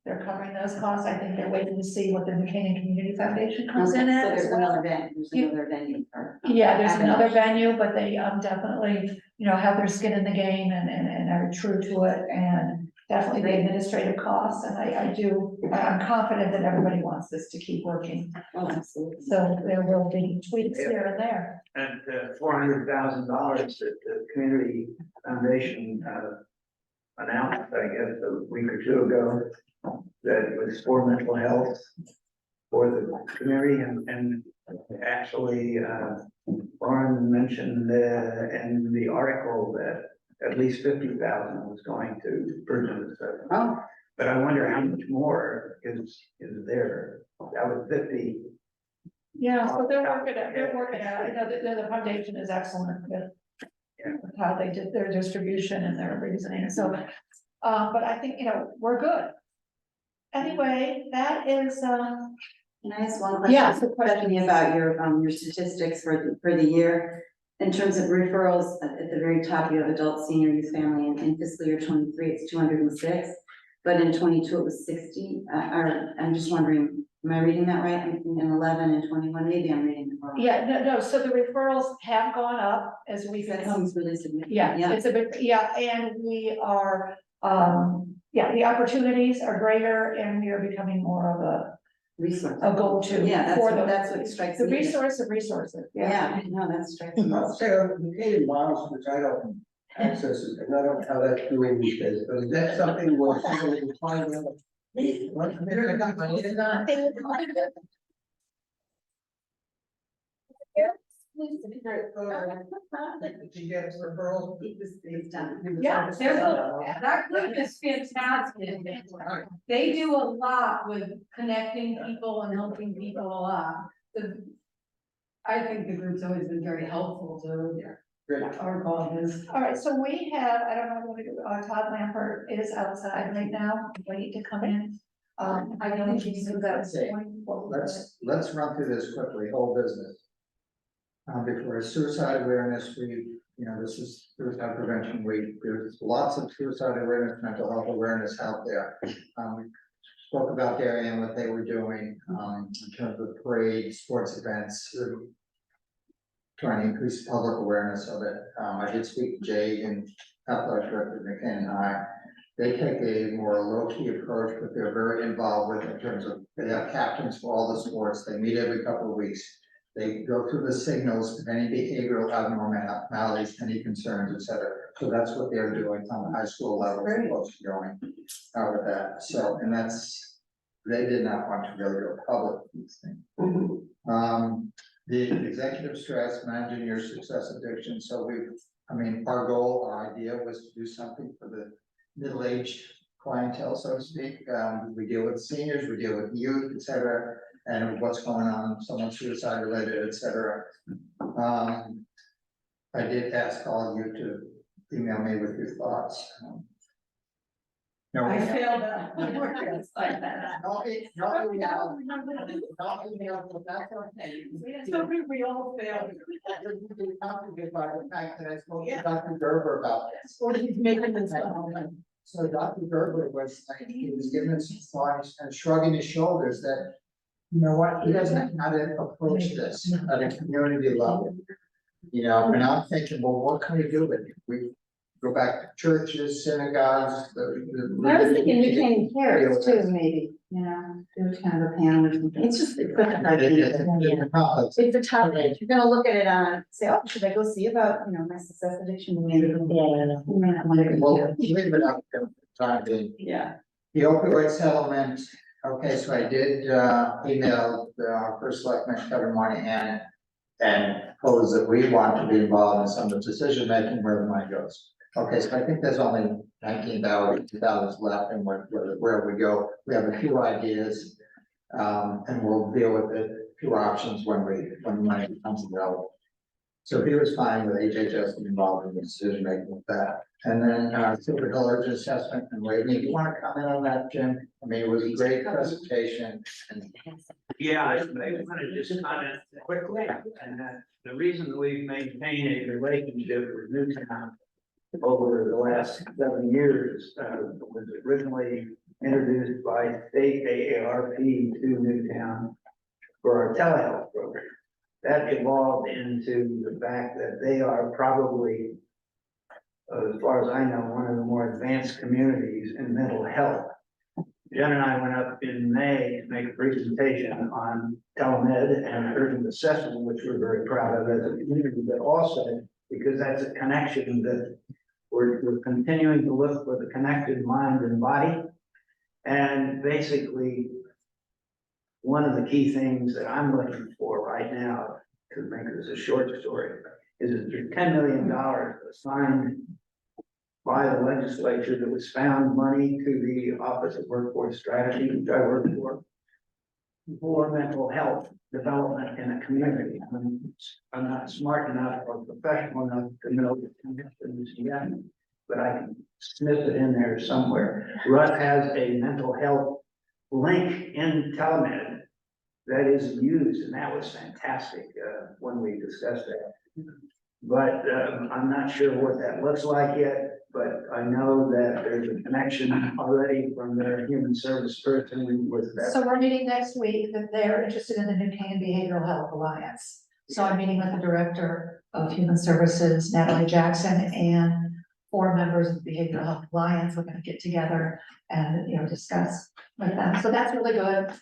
they're covering those costs. I think they're waiting to see what the New Canaan Community Foundation comes in So at as there's well. another venue for. Yeah, there's another venue, but they definitely, have their skin in the game and are true to it, and definitely the administrative costs, and I'm confident that everybody wants this to keep working. Oh, absolutely. So there will be tweaks here and there. And $400,000 that the community foundation announced, I guess, a week or two ago, that was for mental health for the community, and actually, Lauren mentioned in the article that at least 50,000 was going to Virgin. Oh, But I wonder how much more is there. That was 50. Yeah, so they're working it out. I know that the foundation is excellent with how they did their distribution and their reasoning, so, but I think, we're good. Anyway, that is, can I ask one question? Yeah, good question. Stephanie, about your statistics for the year. In terms of referrals, at the very top, you have adult, senior, youth, family, and in fiscal year 23, it's 206. But in 22, it was 60. I'm just wondering, am I reading that right? In 11 and 21, maybe I'm reading it wrong. yeah, no, so the referrals have gone up as we've. That seems really significant. Yeah, it's a bit, and we are, the opportunities are greater and we are becoming more of a Resource. go-to. Yeah, for the- that's what strikes The me. resource of resources, Yeah, no, that strikes me. I'll say on the Canadian miles, which I don't access, it, and I don't know how that's doing these days, but is that something where people can find out? What? I got my name on it. Did you get referrals? It's done. Yeah, that group is fantastic. They do a lot with connecting people and helping people a lot. I think the group's always been very helpful to Great. our causes. All right, so we have, I don't know what to do, Todd Lampert is outside right now, waiting to come in. I know he's about. Let's run through this quickly, whole business. Before suicide awareness week, this is suicide prevention week, there's lots of suicide awareness, mental health awareness out there. We spoke about Darien, what they were doing, in terms of parades, sports events, trying to increase public awareness of it. I did speak to Jay and Athletic Director McKinnon High. They take a more low-key approach, but they're very involved with it in terms of, they have captains for all the sports, they meet every couple of weeks. They go through the signals of any behavioral abnormalities, any concerns, et cetera. So that's what they're doing on the high school level, as opposed to going out of that. So, and they did not want to really go public with these things. The executive stress, managing your success addiction. So our goal, our idea was to do something for the middle-aged clientele, so to speak. We deal with seniors, we deal with youth, et cetera, and what's going on, someone suicide related, et cetera. I did ask all of you to email me with your thoughts. No, I failed that. No, that's okay. We all failed. Really complicated by the fact that I spoke to Dr. Gerber about this. Or he's making this. So Dr. Gerber was like, he was giving us some thoughts and shrugging his shoulders that, you know what, he doesn't know how to approach this at a community level. And I'm thinking, well, what can we do with it? We go back to churches, synagogues. I was thinking New Canaan Cares too, maybe, do kind of a panel or something. It's just. It's a tough, if you're gonna look at it on, say, oh, should I go see about, my success addiction? Maybe. You may not want to. Well, leave it up to time being. Yeah. The opioid settlement, okay, so I did email our first selectman, Kevin Moynihan, and propose that we want to be involved in some of the decision making where the money goes. Okay, so I think there's only 19,000 left, and where we go, we have a few ideas. And we'll deal with it, few options when the money becomes available. So he was fine with HHS being involved in the decision making with that. And then Silver Hill urgent assessment and waiving. Do you want to comment on that, Jim? I mean, it was a great presentation. And Yeah, I want to just comment quickly, and the reason we've maintained a relationship with Newtown over the last 7 years was originally introduced by state AARP to Newtown for our telehealth program. That evolved into the fact that they are probably, as far as I know, one of the more more advanced communities in mental health. Jen and I went up in May to make a presentation on telemed and urgent assessment, which we're very proud of as a community, but also because that's a connection that we're continuing to look for the connected mind and body. And basically, one of the key things that I'm looking for right now, to make this a short story, is that there's $10 million assigned by the legislature that was found money to the Office of Workforce Strategy, which I work for mental health development in a community. I'm not smart enough or professional enough to know the connections yet, but I can snip it in there somewhere. Russ has a mental health link in telemed that is used, and that was fantastic when we discussed that. But I'm not sure what that looks like yet, but I know that there's a connection already from their human service person with that. So we're meeting next week, that they're interested in the New Canaan Behavioral Health Alliance. So I'm meeting with the Director of Human Services, Natalie Jackson, and 4 members of the Behavioral Health Alliance. We're gonna get together and, discuss with them. So that's really good.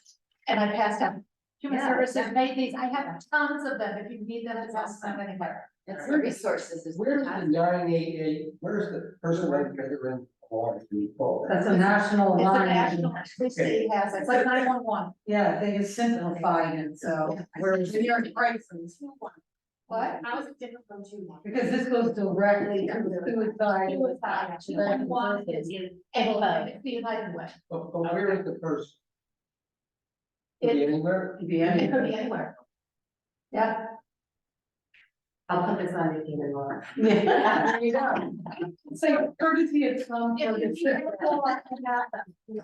And I passed out Human Yeah, Services yeah. made these. I have tons of them. If you need them, it's awesome anywhere. It's the resources is. Where's the 988, where's the person right together in Hawaii? That's a national It's a line. national, every state has it. It's like 911. Yeah, they just simplified it, so. Whereas in your prices. What? How is it different from 2-1? Because this goes directly to the suicide. Suicide. 2-1 is anybody, it's the United Way. But where is the person? Could be anywhere? Yeah. It could be anywhere. Yeah. I'll put this on the human law. Yeah, there you go. So courtesy of some. Yeah, for the-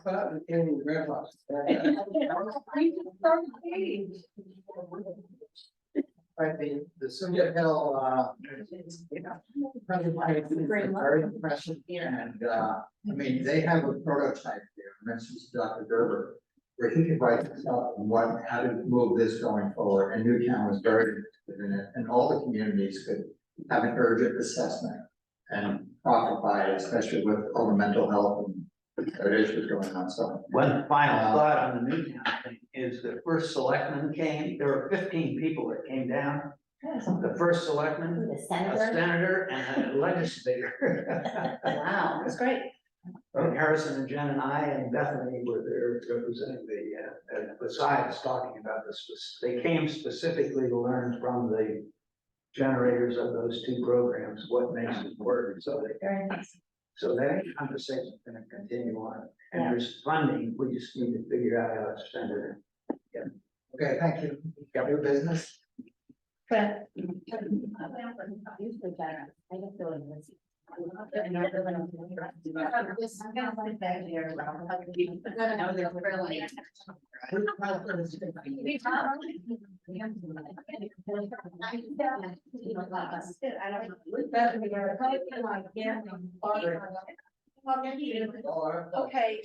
But the Canadian Red Cross. I think the Cynthia Hill, presentation is very impressive, and, I mean, they have a prototype there, mentioned Dr. Gerber, where he could write this up and how to move this going forward, and Newtown was very interested in it, and all the communities could have an urgent assessment and profit by it, especially with all the mental health and other issues going on, so. One final thought on the Newtown thing is the first selectman came, there were 15 people that came down. The first selectman, The a senator. senator and a legislator. Wow. That's great. Harrison and Jen and I and Bethany were there representing besides talking about this, they came specifically to learn from the generators of those 2 programs, what makes it work. Very nice. So that conversation is gonna continue on, and there's funding, we just need to figure out how to spend it. Okay, thank you. Got your business? But okay.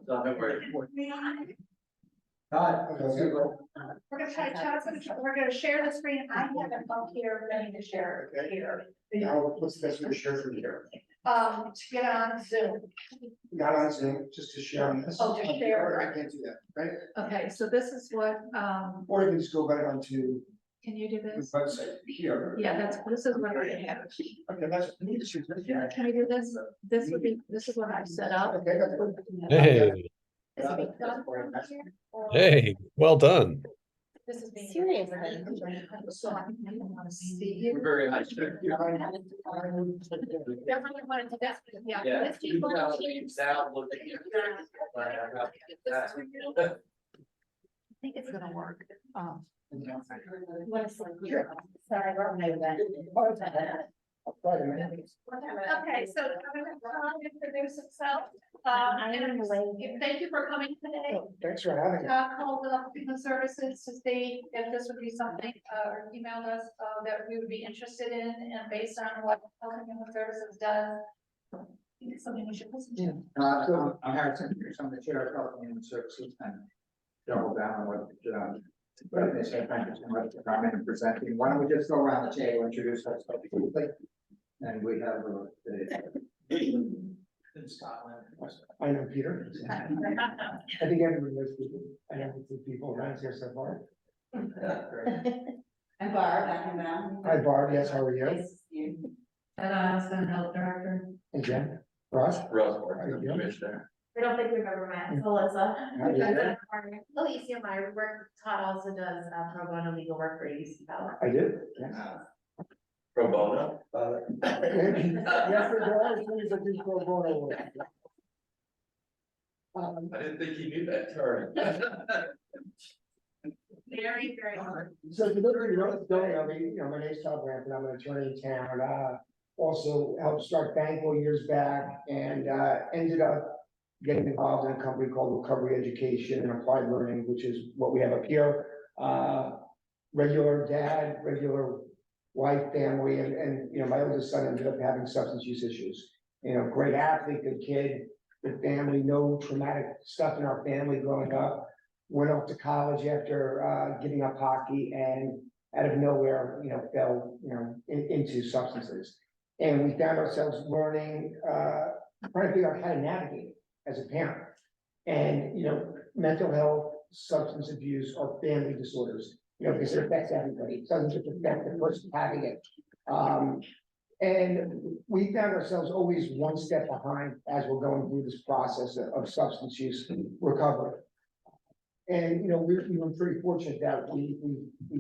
Don't worry. We're gonna try, we're gonna share the screen. I have it up here, ready to share it here. What's the best way to share from here? To get on Zoom. Not on Zoom, just to share on this. Oh, to share. I can't do that, right? Okay, so this is what, Or you can just go right onto can you do the this? website here. Yeah, this is what I have. Okay, that's. Need to shoot this, yeah. Can we do this? This would be, this is what I've set up. Okay, that's. Hey, This is being done from here, or hey, well done. This is being. Seriously. So I want to see We're you. very high. Definitely wanted to, yeah. Yeah. Let's keep going. Now, look at you. I think it's gonna work. Sorry, we're moving. Okay, so I'm gonna introduce himself. Thank you for coming today. Thanks for having me. Called up Human Services to see if this would be something, or emailed us, that we would be interested in, and based on what Health and Human Services does. I think it's something we should listen to. I'm Harrison, I'm the chair of Health and Human Services, and double down on what, but they say, thank you so much for coming and presenting. Why don't we just go around the table, introduce ourselves quickly? And we have the Scotland. I know Peter. I think everyone knows people. I know the people around here so far. And Barb, back in down. Hi Barb, yes, how are you? Nice to see you. And I was the health director. And Jen, Ross? Russ, How you doing? Commissioner. I don't think we've ever met, it's Alyssa. How you doing? Alicia, my work, Todd also does pro bono legal work for ABC Bell. I do, yes. Pro bono. Yes, there are things that do pro bono work. I didn't think you knew that term. Very, very hard. So for those of you who don't know me, my name's Todd Brampton, I'm an attorney in town, also helped start Banco years back and, ended up getting involved in a company called Recovery Education and Applied Learning, which is what we have up here. Regular dad, regular wife, family, and, my oldest son ended up having substance use issues. Great athlete, good kid, good family, no traumatic stuff in our family growing up. Went off to college after giving up hockey and out of nowhere, fell, into substances. And we found ourselves learning, trying to figure out how to navigate as a parent. And, mental health, substance abuse are family disorders, because it affects everybody. It doesn't just affect the person having it. And we found ourselves always one step behind as we're going through this process of substance use recovery. And, we were pretty fortunate that we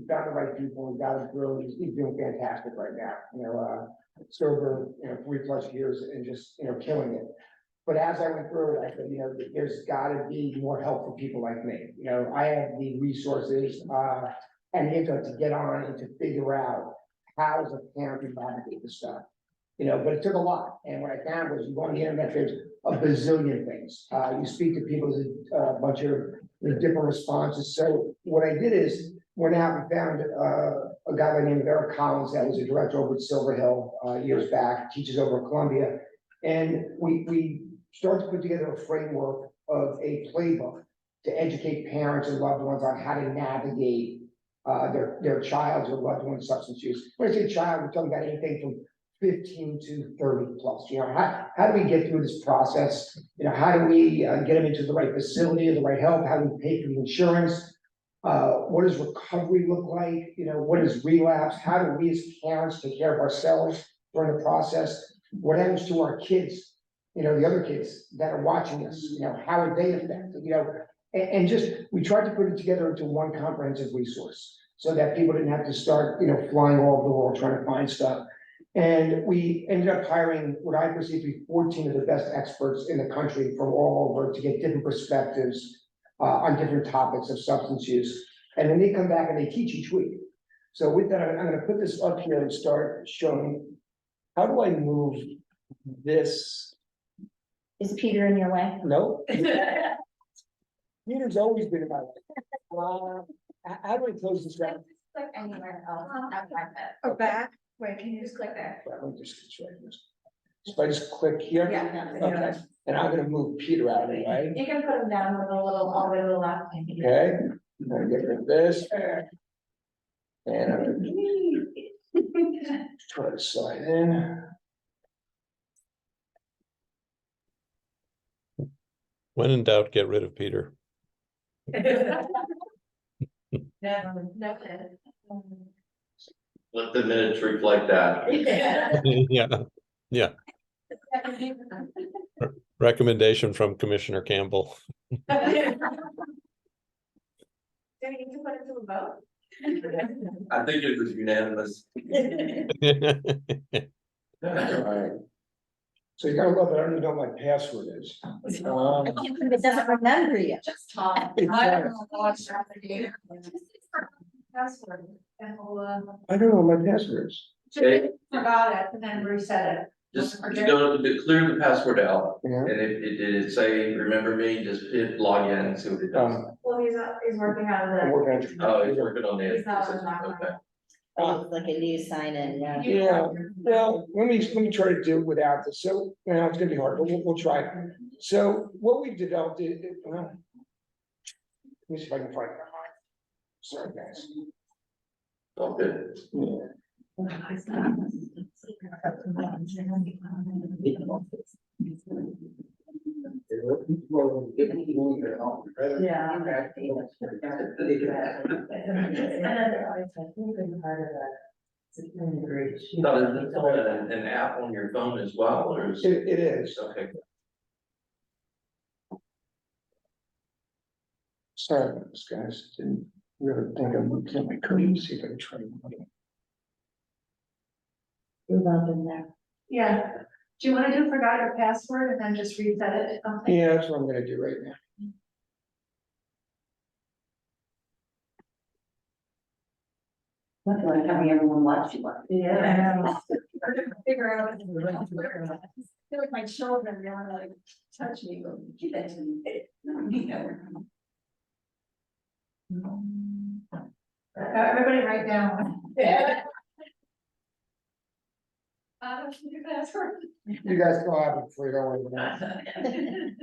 found the right people and got him through. He's doing fantastic right now, sober, 3+ years and just, killing it. But as I went through it, I said, there's gotta be more help for people like me. I have the resources, and the intellect to get on and to figure out how as a parent to navigate this stuff. But it took a lot. And what I found was you go on the internet, there's a bazillion things. You speak to people, there's a bunch of different responses. So what I did is went out and found a guy by the name of Eric Collins that was a director over at Silver Hill years back, teaches over at Columbia. And we started to put together a framework of a playbook to educate parents and loved ones on how to navigate their child's or loved one's substance use. When I say child, we're talking about anything from 15 to 30+. How do we get through this process? How do we get them into the right facility or the right help? How do we pay for the insurance? What does recovery look like? What is relapse? How do we as parents take care of ourselves during the process? What happens to our kids? The other kids that are watching us, how are they affected? And just, we tried to put it together into one comprehensive resource so that people didn't have to start, flying all over the world trying to find stuff. And we ended up hiring what I perceive to be 14 of the best experts in the country from all over to get different perspectives on different topics of substance use. And then they come back and they teach each week. So with that, I'm going to put this up here and start showing, how do I move this? Is Peter in your way? No. Peter's always been about it. How do I close this out? Click anywhere else. Or back, wait, can you just click there? Let me just try this. So if I just click here. Yeah. Okay, and I'm gonna move Peter out of the way. You can put him down with a little, all the way to the left. Okay, I'm gonna get rid of this. And I'm gonna try to slide in. When in doubt, get rid of Peter. No. Let the minutes reflect that. Yeah, recommendation from Commissioner Campbell. Do we need to put it to a vote? I think it was unanimous. Alright. So you gotta love it, I don't even know what my password is. It doesn't remember you. Just talk. It's, I don't know what's happening. Password, and we'll, I don't know what my password is. Okay. forgot it and then reset it. Just go to clear the password out, Yeah. and if it did it say, remember me, just hit log in and see what it does. Well, he's working on I'm the. working on Oh, it. he's working on the. He's not on that one. Okay. It's like a new sign in, yeah. Yeah, well, let me try to do it without this, so, it's gonna be hard, but we'll try. So what we've developed is, let me see if I can find it. Sorry, guys. All good. Yeah. And then part of that. No, is it an app on your phone as well, or is? It is. Okay. Sorry about this, guys. Didn't really think of my code. See if I can try. Move on in there. Yeah. Do you want to do forgot your password and then just reset it to something? Yeah, that's what I'm gonna do right now. Nothing like having everyone watch you. Yeah. Figure out. I feel like my children want to like touch me, but Keep that to me. No, you know. everybody write down. Yeah. Your password. You guys go have it before you don't worry about it.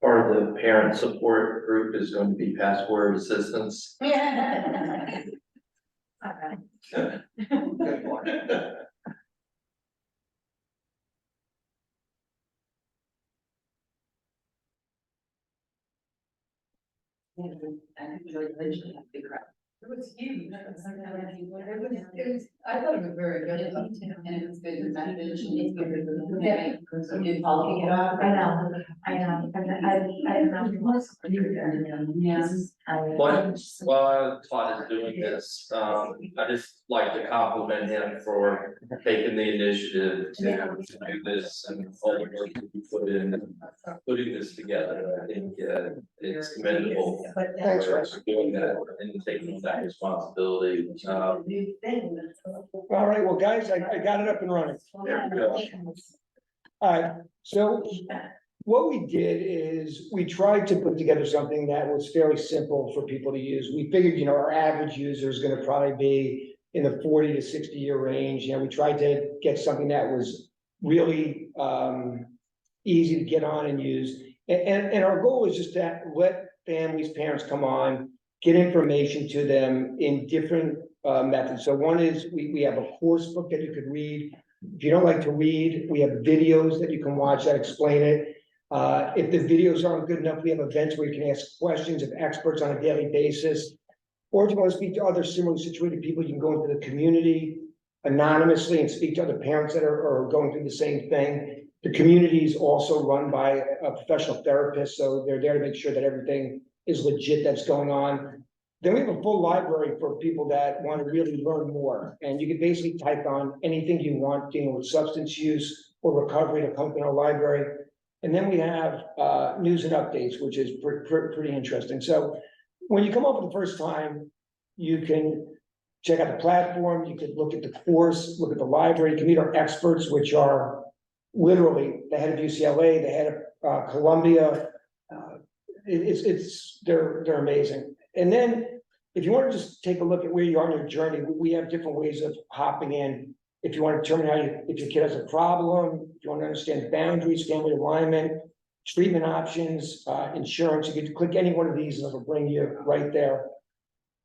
Part of the parent support group is going to be password assistance. Yeah. Good one. It was huge. I thought it was very good, and it was good, and that vision. Yeah. So did Paul kick it off? I know, I know. Yes. While Todd is doing this, I just like to compliment him for taking the initiative to do this and all the work that he put in, putting this together. I think, it's commendable Thanks, for Russ. doing that and taking that responsibility. All right, well, guys, I got it up and running. There we go. All right, so what we did is we tried to put together something that was fairly simple for people to use. We figured, you know, our average user is gonna probably be in the 40 to 60 year range. You know, we tried to get something that was really easy to get on and use. And our goal is just to let families, parents come on, get information to them in different methods. So one is we have a course book that you could read. If you don't like to read, we have videos that you can watch that explain it. If the videos aren't good enough, we have events where you can ask questions of experts on a daily basis. Or if you want to speak to other similarly situated people, you can go into the community anonymously and speak to other parents that are going through the same thing. The community is also run by a professional therapist, so they're there to make sure that everything is legit that's going on. Then we have a full library for people that want to really learn more. And you can basically type on anything you want dealing with substance use or recovery to come in our library. And then we have news and updates, which is pretty interesting. So when you come up for the first time, you can check out the platform, you can look at the course, look at the library, you can meet our experts, which are literally the head of UCLA, the head of Columbia. They're amazing. And then if you want to just take a look at where you are in your journey, we have different ways of hopping in. If you want to determine if your kid has a problem, if you want to understand boundaries, family alignment, treatment options, insurance, you can click any one of these and it'll bring you right there.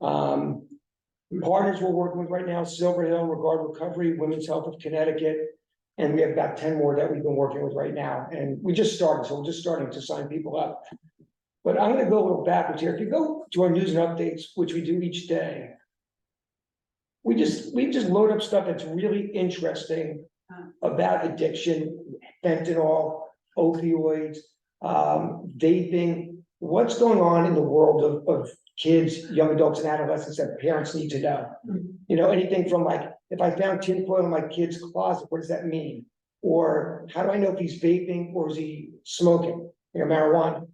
Partners we're working with right now, Silver Hill, Regard Recovery, Women's Health of Connecticut, and we have about 10 more that we've been working with right now. And we just started, so we're just starting to sign people up. But I'm gonna go a little backwards here. If you go to our news and updates, which we do each day, we just load up stuff that's really interesting about addiction, fentanyl, opioids, vaping, what's going on in the world of kids, young adults and adolescents that parents need to know. You know, anything from like, if I found tinfoil in my kid's closet, what does that mean? Or how do I know if he's vaping or is he smoking, you know, marijuana?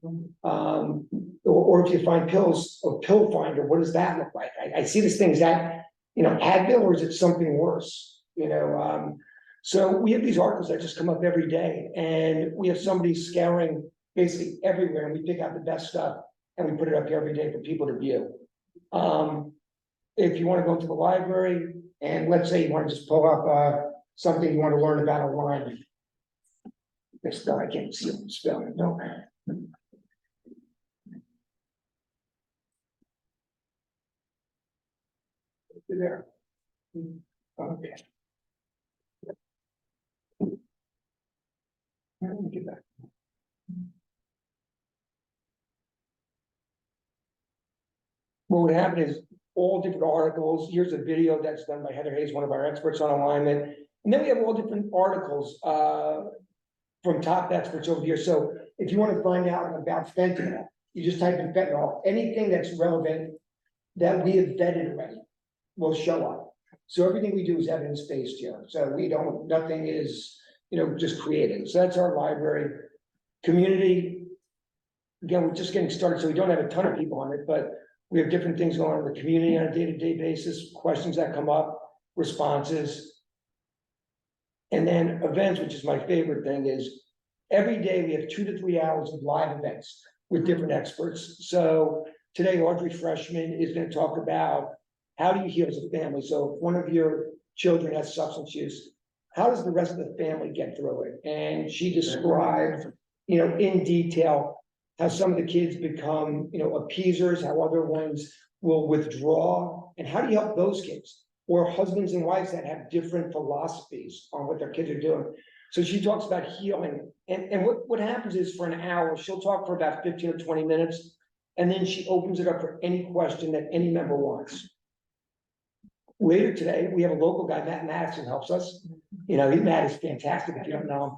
Or if you find pills, or pill finder, what does that look like? I see these things that, you know, Advil, or is it something worse? You know, so we have these articles that just come up every day, and we have somebody scouring basically everywhere, and we pick out the best stuff, and we put it up here every day for people to view. If you want to go to the library, and let's say you want to just pull up something you want to learn about online. This spell, I can't see the spelling, no. You're there. Okay. Let me get back. What would happen is all different articles, here's a video that's done by Heather Hayes, one of our experts on alignment. And then we have all different articles, from top experts over here. So if you want to find out about fentanyl, you just type in fentanyl, anything that's relevant that we have vetted already will show up. So everything we do is evidence-based here. So we don't, nothing is, just created. So that's our library. Community, again, we're just getting started, so we don't have a ton of people on it, but we have different things going on in the community on a day-to-day basis, questions that come up, responses. And then events, which is my favorite thing, is every day we have 2 to 3 hours of live events with different experts. So today, Audrey Freshman is going to talk about how do you heal as a family. So if one of your children has substance use, how does the rest of the family get through it? And she described, in detail how some of the kids become, appeasers, how other ones will withdraw, and how do you help those kids? Or husbands and wives that have different philosophies on what their kids are doing. So she talks about healing. And what happens is for an hour, she'll talk for about 15 or 20 minutes, and then she opens it up for any question that any member wants. Later today, we have a local guy, Matt Madison, helps us. Matt is fantastic if you don't know him.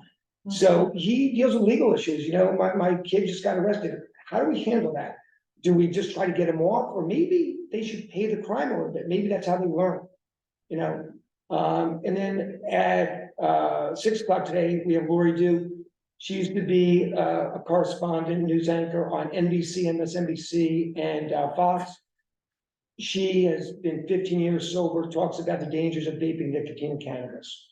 So he deals with legal issues. My kid just got arrested. How do we handle that? Do we just try to get him off, or maybe they should pay the crime a little bit? Maybe that's how they learn. And then at 6 o'clock today, we have Lori Dew. She used to be a correspondent, news anchor on NBC, MSNBC, and Fox. She has been 15 years sober, talks about the dangers of vaping, nicotine, and cannabis.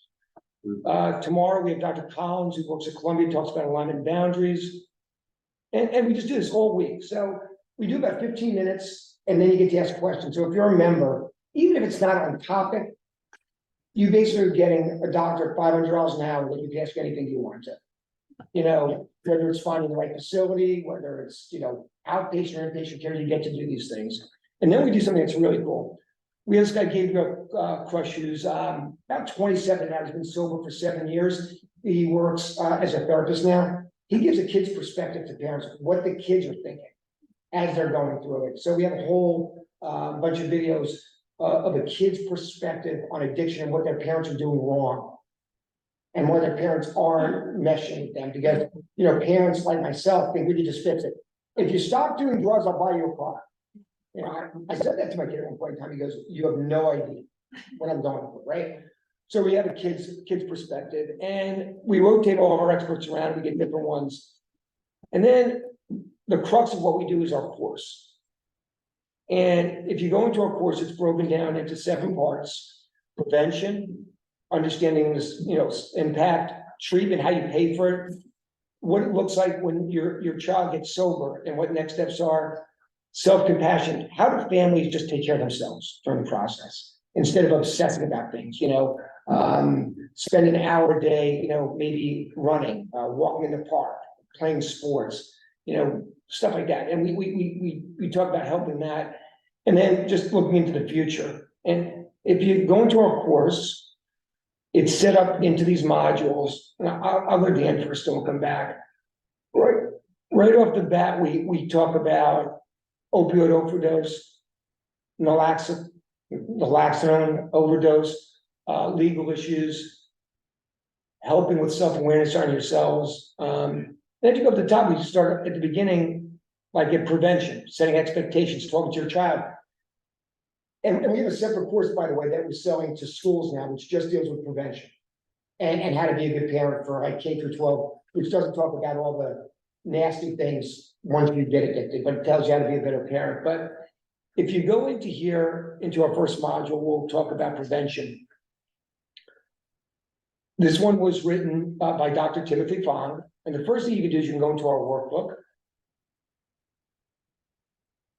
Tomorrow, we have Dr. Collins, who works at Columbia, talks about alignment and boundaries. And we just do this all week. So we do about 15 minutes, and then you get to ask questions. So if you're a member, even if it's not on topic, you basically are getting a doctor $500 an hour that you can ask anything you want to. Whether it's finding the right facility, whether it's, outpatient or inpatient care, you get to do these things. And then we do something that's really cool. We have this guy, Gabriel Crush, who's about 27 now, he's been sober for 7 years. He works as a therapist now. He gives a kid's perspective to parents, what the kids are thinking as they're going through it. So we have a whole bunch of videos of a kid's perspective on addiction and what their parents are doing wrong. And why their parents aren't meshing with them, because, parents like myself think we can just fix it. If you stop doing drugs, I'll buy you a car. I said that to my kid at one point in time. He goes, "You have no idea what I'm going through," right? So we have a kid's perspective, and we rotate all of our experts around. We get different ones, and then the crux of what we do is our course. And if you go into our course, it's broken down into 7 parts: prevention, understanding this, impact, treatment, how you pay for it, what it looks like when your child gets sober, and what next steps are. Self-compassion, how do families just take care of themselves during the process instead of obsessing about things, spend an hour a day, maybe running, walking in the park, playing sports, stuff like that. And we talk about helping that, and then just looking into the future. And if you go into our course, it's set up into these modules. And I'll go to the end first, and we'll come back. Right off the bat, we talk about opioid overdose, naloxone overdose, legal issues, helping with self-awareness on yourselves. Then if you go to the top, we start at the beginning, like at prevention, setting expectations, talking to your child. And we have a separate course, by the way, that we're selling to schools now, which just deals with prevention and how to be a good parent for like K through 12, which doesn't talk about all the nasty things once you get addicted, but it tells you how to be a better parent. But if you go into our first module, we'll talk about prevention. This one was written by Dr. Timothy Fong, and the first thing you can do is you can go into our workbook.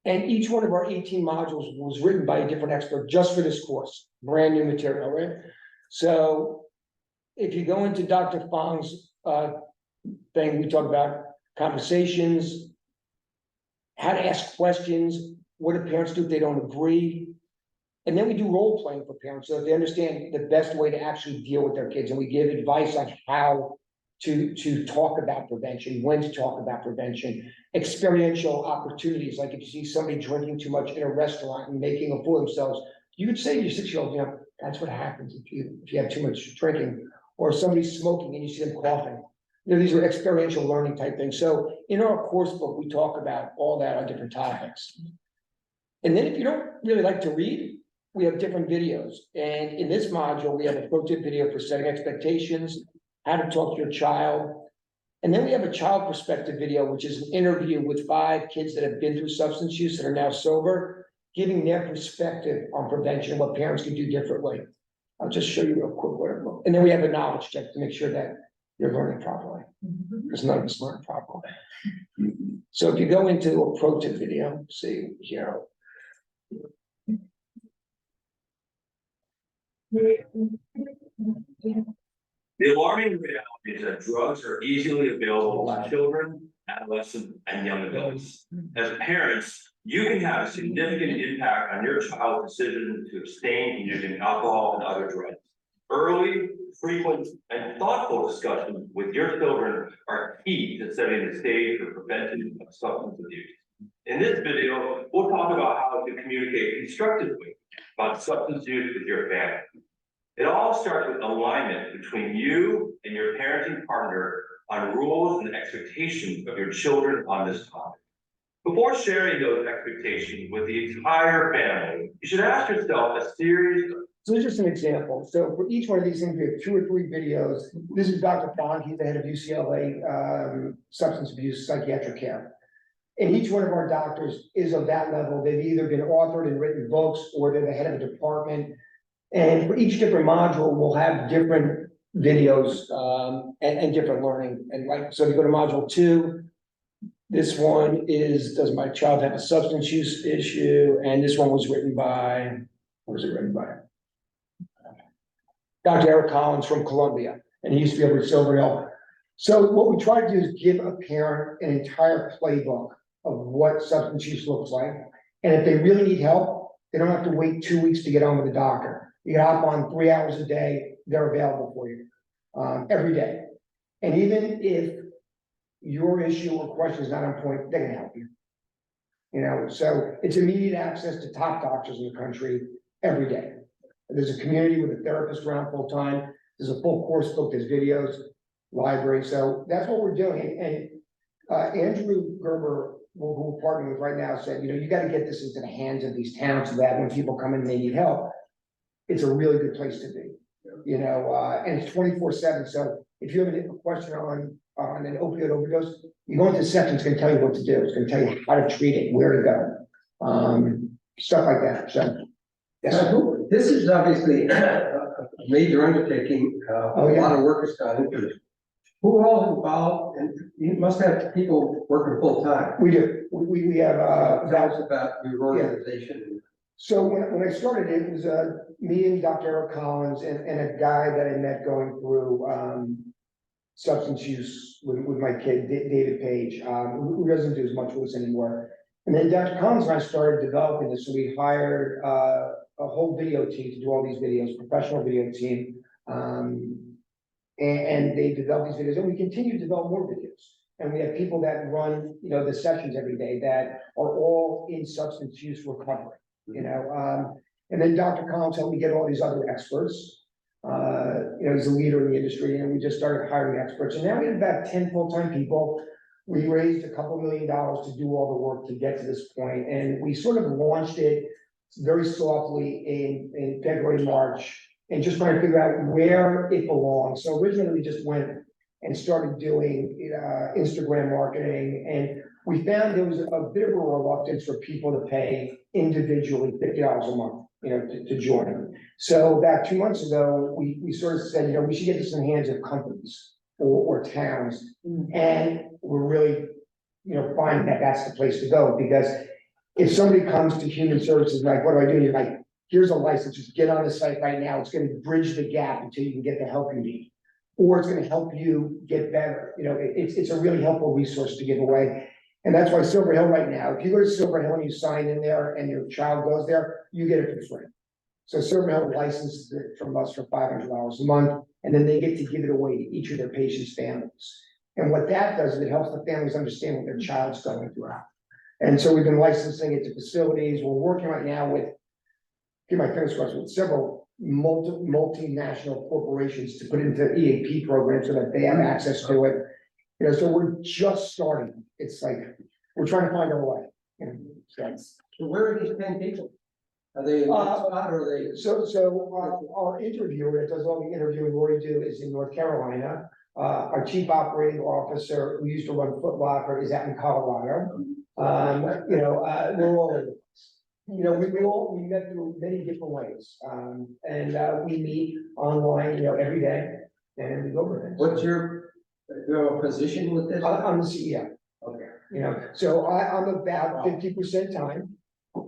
And each one of our 18 modules was written by a different expert just for this course, brand new material, right? So if you go into Dr. Fong's thing, we talk about conversations, how to ask questions, what do parents do if they don't agree, And then we do role playing for parents, so that they understand the best way to actually deal with their kids, and we give advice on how to talk about prevention, when to talk about prevention, experiential opportunities, like if you see somebody drinking too much in a restaurant and making a fool of themselves, you could say to your 6-year-old, you know, that's what happens if you have too much drinking, or somebody's smoking and you see them coughing. You know, these are experiential learning type things. So in our course book, we talk about all that on different topics. And then if you don't really like to read, we have different videos. And in this module, we have a pro tip video for setting expectations, how to talk to your child. And then we have a child perspective video, which is an interview with 5 kids that have been through substance use that are now sober, giving their perspective on prevention and what parents can do differently. I'll just show you real quick what it looks. And then we have a knowledge check to make sure that you're learning properly, because none of us learn properly. So if you go into a pro tip video, see here. The alarming reality is that drugs are easily available to children, adolescents, and young adults. As parents, you can have a significant impact on your child's decision to abstain from using alcohol and other drugs. Early, frequent, and thoughtful discussions with your children are key to setting the stage for prevention of substance abuse. In this video, we'll talk about how to communicate constructively about substance use with your family. It all starts with alignment between you and your parenting partner on rules and expectations of your children on this topic. Before sharing those expectations with the entire family, you should ask yourself a series of. So this is just an example. So for each one of these things, we have 2 or 3 videos. This is Dr. Bond, he's the head of UCLA substance abuse psychiatric care. And each one of our doctors is of that level. They've either been authored and written books, or they're the head of a department. And for each different module, we'll have different videos and different learning. And like, so if you go to module 2, this one is, does my child have a substance use issue? And this one was written by, what was it written by? Dr. Eric Collins from Columbia, and he used to be over at Silver Hill. So what we try to do is give a parent an entire playbook of what substance use looks like. And if they really need help, they don't have to wait 2 weeks to get on with the doctor. You can hop on 3 hours a day, they're available for you every day. And even if your issue or question is not on point, they can help you. You know, so it's immediate access to top doctors in the country every day. There's a community with a therapist around full time. There's a full course book, there's videos, library. So that's what we're doing. And Andrew Gerber, who we're partnering with right now, said, you know, you got to get this into the hands of these towns so that when people come in and they need help, it's a really good place to be. You know, and it's 24/7. So if you have a question on an opioid overdose, you go into the section, it's going to tell you what to do. It's going to tell you how to treat it, where to go, stuff like that. So. This is obviously a major undertaking, a lot of work is done. Who all involved, and you must have people working full time. We do, we have, about your organization. So when I started, it was, me and Dr. Eric Collins and a guy that I met going through, substance use with my kid, David Page, who doesn't do as much with us anymore. And then Dr. Collins and I started developing this, so we hired, a whole video team to do all these videos, professional video team. And they develop these videos, and we continue to develop more videos. And we have people that run, you know, the sessions every day that are all in substance use recovery, you know. And then Dr. Collins helped me get all these other experts. You know, he's a leader in the industry, and we just started hiring experts. And now we have about 10 full-time people. We raised a couple $1 million to do all the work to get to this point, and we sort of launched it very softly in February, March, and just trying to figure out where it belongs. So originally we just went and started doing Instagram marketing, and we found there was a bit of a reluctance for people to pay individually $50 a month, you know, to join. So about 2 months ago, we sort of said, you know, we should get this in the hands of companies or towns, and we're really, you know, finding that that's the place to go, because if somebody comes to human services, like, what do I do? You're like, here's a license, just get on the site right now. It's going to bridge the gap until you can get the help you need, or it's going to help you get better. You know, it's a really helpful resource to give away. And that's why Silver Hill right now, if you go to Silver Hill and you sign in there and your child goes there, you get it for free. So Serve Health licenses it from us for $500 a month, and then they get to give it away to each of their patients' families. And what that does is it helps the families understand what their child's going through. And so we've been licensing it to facilities. We're working right now with, get my fingers crossed, with several multinational corporations to put into EAP programs so that they have access to it. You know, so we're just starting. It's like, we're trying to find our way. So where are these 10 people? Are they in one spot or are they? So our interviewer that does all the interviewing we do is in North Carolina. Our chief operating officer, who used to run Foot Locker, is out in Colorado. You know, we're all over the place. You know, we met through many different ways. And we meet online, you know, every day, and we go over it. What's your position with this? I'm the CEO. Okay. You know, so I'm about 50% time.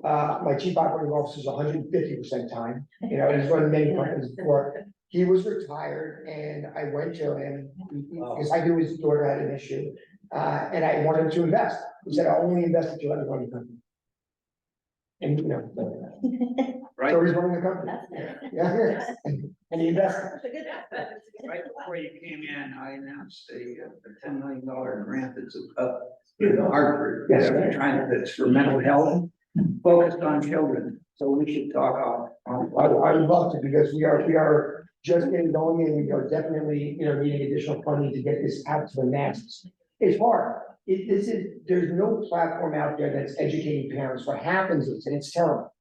My chief operating officer is 150% time. You know, he's run many companies before. He was retired and I went to him because I knew his daughter had an issue. And I wanted him to invest. He said, I'll only invest if you let me run the company. And you know, Right, so he's running the company. Yeah. And he invested. right before you came in, I announced a $10 million grant that's up in Hartford. Yes. That we're trying to, that's for mental health, focused on children. So we should talk on. I would love to, because we are just getting going and we are definitely, you know, needing additional funding to get this out to the masses. It's hard. There's no platform out there that's educating parents. What happens is, and it's terrible,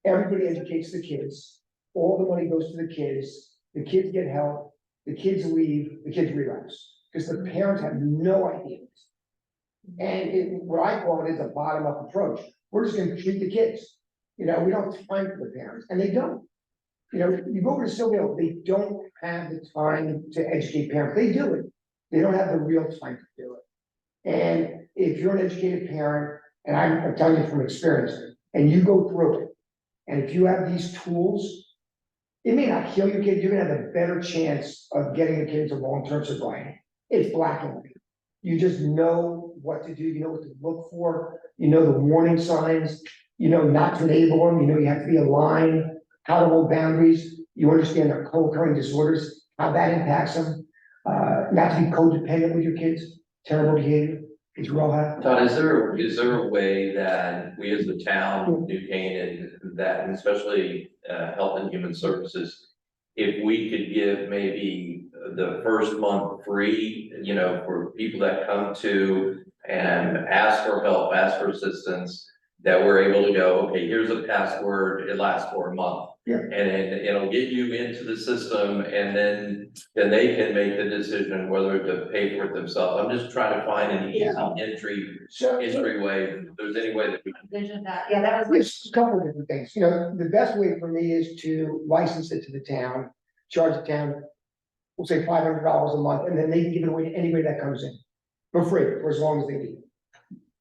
everybody educates the kids, all the money goes to the kids get help, the kids leave, the kids relapse, because the parents have no idea. And what I call it is a bottom-up approach. We're just gonna treat the kids. You know, we don't have time for the parents, and they don't. You know, you go over to Sylvia, they don't have the time to educate parents. They do it. They don't have the real time to do it. And if you're an educated parent, and I'm telling you from experience, and you go through it, and if you have these tools, it may not kill your kid, you're gonna have a better chance of getting a kid to long-term sobriety. It's black and white. You just know what to do, you know what to look for, you know the warning signs, you know not to enable them, you know you have to be aligned, how to hold boundaries, you understand their co-occurring disorders, how that impacts them, not to be codependent with your kids, terrible behavior, it's real hard. Todd, is there a way that we as the town, New Canaan, that, and especially Health and Human Services, if we could give maybe the first month free, you know, for people that come to and ask for help, ask for assistance, that we're able to go, okay, here's a password, it lasts for a month. Yeah. And it'll get you into the system, and then they can make the decision whether to pay for it themselves. I'm just trying to find an easy entry way, if there's any way that we can. Vision that, yeah, that was. There's a couple of different things, you know, the best way for me is to license it to the town, charge the town, we'll say $500 a month, and then they can give it away to anybody that comes in for free, for as long as they need.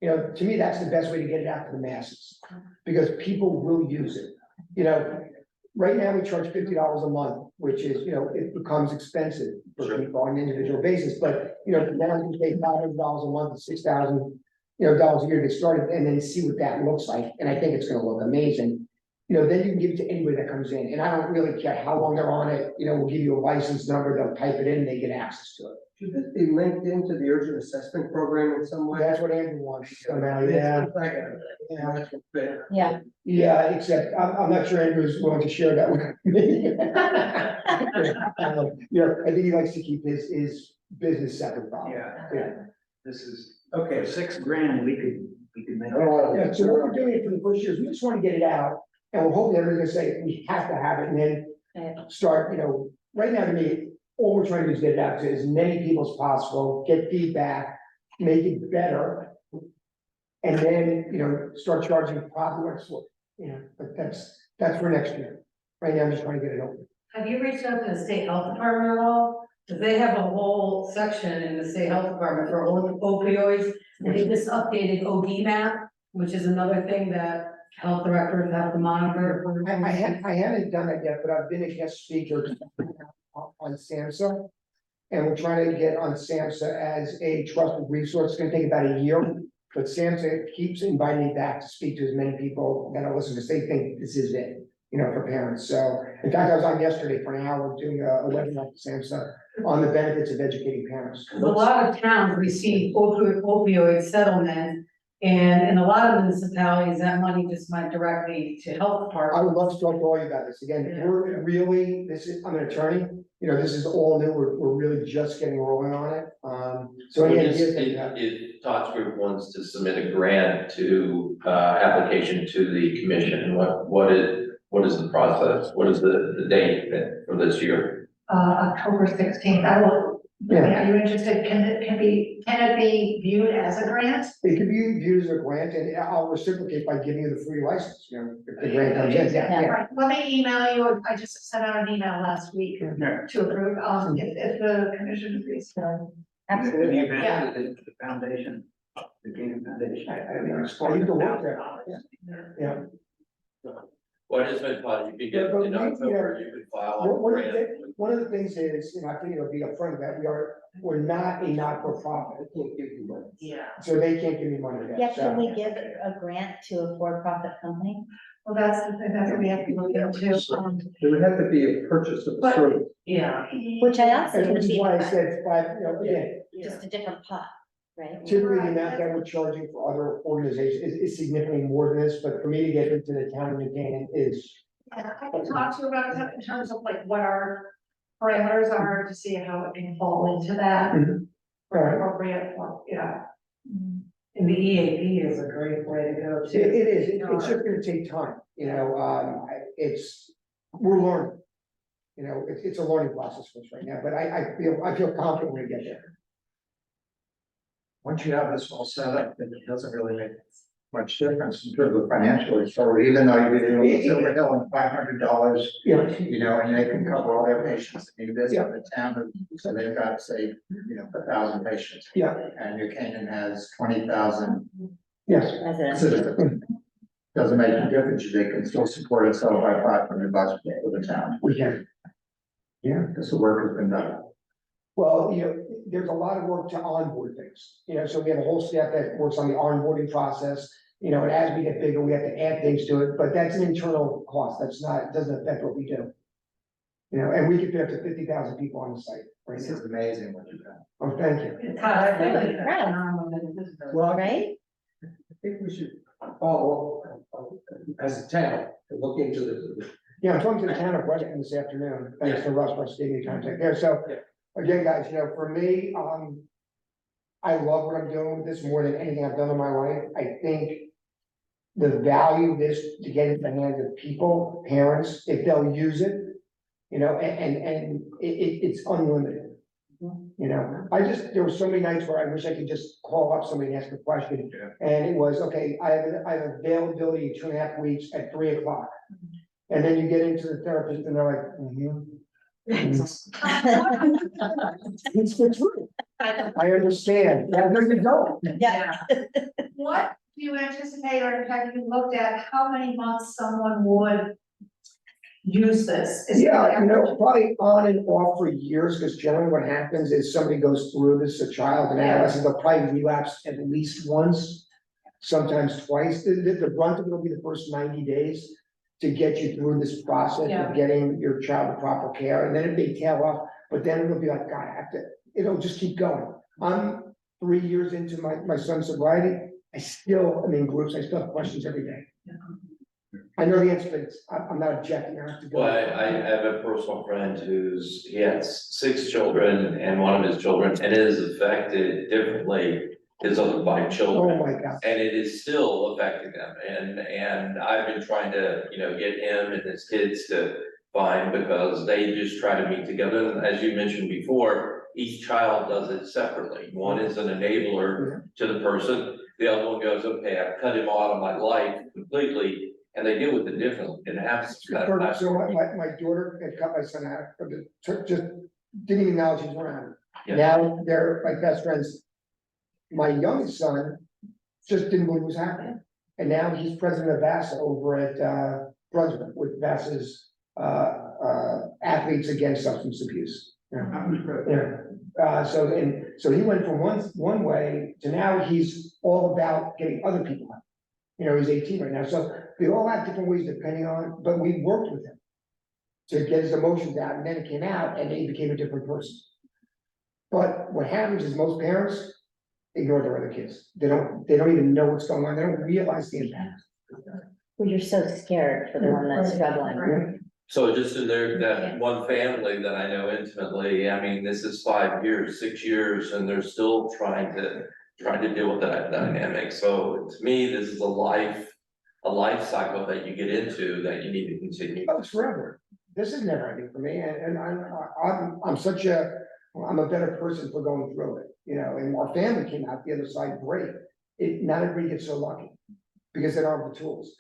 You know, to me, that's the best way to get it out to the masses, because people will use it. You know, right now we charge $50 a month, which is, you know, it becomes expensive for people on an individual basis, but, you know, now you pay $500 a month, $6,000, you know, dollars a year to get started, and then see what that looks like, and I think it's gonna look amazing. You know, then you can give it to anybody that comes in, and I don't really care how long they're on it, you know, we'll give you a license number, they'll type it in, and they get access to it. Should this be linked into the urgent assessment program in some way? That's what Andrew wants, somehow, yeah. Yeah. Yeah, except I'm not sure Andrew's willing to share that with me. Yeah, I think he likes to keep his business separate. from it. Yeah, this is, Okay. for $6,000, we could make. Yeah, so what we're doing it for the first years, we just want to get it out, and we're hoping everybody's gonna say, we have to have it, and then start, you know, right now to me, all we're trying to do is get it out to as many people as possible, get feedback, make it better. And then, you know, start charging probably what's, you know, but that's for next year. Right now, I'm just trying to get it open. Have you reached out to the state health department at all? Because they have a whole section in the state health department for opioids, and they just updated OD map, which is another thing that health directors have to monitor. I haven't done that yet, but I've been a guest speaker on SAMHSA. And we're trying to get on SAMHSA as a trusted resource. It's gonna take about a year, but SAMHSA keeps inviting me back to speak to as many people that are listening, because they think this is it. you know, for parents. So, in fact, I was on yesterday for an hour doing a webinar with SAMHSA on the benefits of educating parents. Because a lot of towns receive opioid settlement, and in a lot of municipalities, that money just went directly to health I departments. would love to talk to all you about this. Again, Yeah. we're really, I'm an attorney, you know, this is all new. We're really just getting rolling on it. So any What is- ideas that you have? if Todd's group wants to submit a grant to, application to the commission, what is the process? What is the date for this year? October 16th, I will, Yeah. are you interested, can it be viewed as a grant? It could be viewed as a grant, and I'll reciprocate by giving you the free license, you know, if the grant comes in, yeah. Right, let me email you, I just sent out an email last week Yeah. to approve, if the commission agrees. Have you abandoned the foundation, the King Foundation? I used to work there, yeah. Well, I just meant, Todd, you could get, But in we- October, you could file a One of the, grant. one of the things is, you know, I think it'll be upfront of that, we're not a not-for-profit, Yeah. so they can't give me money yet. Yeah, so- can we give a grant to a for-profit company? Well, that's the thing, that's what we have to look into. There would have to be a purchase of a But- service. Yeah. Which I also And would which is be, why I said, five, you know, again, just a different pot, right? typically the amount that we're charging for other organizations is significantly more than this, but for me to get into the town of New Canaan is. Yeah, I can talk to you about that in terms of like what our parameters are to see how it can fall into that. Alright. Appropriate, yeah. And the EAP is a great way to go It too. is, it's just gonna take time, you know, we're learning. You know, it's a learning process for us right now, but I feel confident we're gonna get there. Once you have this all set up, then it doesn't really make much difference in terms of financially, so even though you do Silver Hill and $500, Yeah. you know, and they can cover all their patients, and you visit the town, so they've got, say, you know, 1,000 patients. Yeah. And New Canaan has 20,000 Yes. Residents. citizens. Doesn't make a difference, they can still support itself by $500 for the town, We can. Yeah. because the work has been done. Well, you know, there's a lot of work to onboard things, you know, so we have a whole staff that works on the onboarding process. You know, and as we get bigger, we have to add things to it, but that's an internal cost, doesn't affect what we do. You know, and we can fit up to 50,000 people on the site right This now. is amazing what you've done. Oh, thank you. Todd, Really Well, I Right? think we should follow up as a town to look into the. Yeah, I'm talking to the town of Weston this afternoon, thanks to Russ gave me contact there, so, again, guys, you know, for me, I love what I'm doing with this more than anything I've done in my life, I think the value of this to get into the hands of people, parents, if they'll use it, you know, and it's unlimited. You know, there were so many nights where I wish I could just call up somebody and ask a question, and it was, okay, I have availability 2.5 weeks at 3:00. And then you get into the therapist and they're like, It's the truth. I understand. Yeah, there you go. Yeah. What do you anticipate, or have you looked at how many months someone would use this? Is Yeah, there- you know, probably on and off for years, because generally what happens is somebody goes through this, a child and adolescent, they'll probably relapse at least once, sometimes twice. The brunt of it will be the first 90 days to get you through this process Yeah. of getting your child the proper care, and then it may tail off, but then it'll be like, God, it'll just keep going. I'm 3 years into my son's sobriety, I still am in groups, I still have questions every day. I know the answer, but I'm not objecting, I have to go. Well, I have a personal friend he has 6 children, and one of his children, and it has affected differently his other 5 Oh, children. my God. And it is still affecting them, and I've been trying to, get him and his kids to find, because they just try to meet together, and as you mentioned before, each child does it separately. One is an enabler to the person, the other one goes, okay, I've cut him out of my life completely, and they deal with it differently, and it happens. So my daughter had cut my son out, but just didn't even acknowledge he was around. Yeah. Now they're like best friends. My youngest son just didn't believe it was happening. And now he's president of VASA over at Brunswick with VASA's Athletes Against Substance Abuse. Yeah. So he went from one way to now he's all about getting other people out. You know, he's 18 right now, so they all have different ways depending on, but we worked with him. To get his emotions out, and then it came out, and then he became a different person. But what happens is most parents ignore their other kids. They don't even know what's going on. They don't realize the impact. Well, you're so scared for the one that's struggling. So just in there, that one family that I know intimately, I mean, this is 5 years, 6 years, and they're still trying to deal with that dynamic. So to me, this is a life cycle that you get into that you need to continue. Oh, it's forever. This is never ending for me, and I'm a better person for going through it, you know, and our family came out the other side great. Not everybody gets so lucky, because they don't have the tools.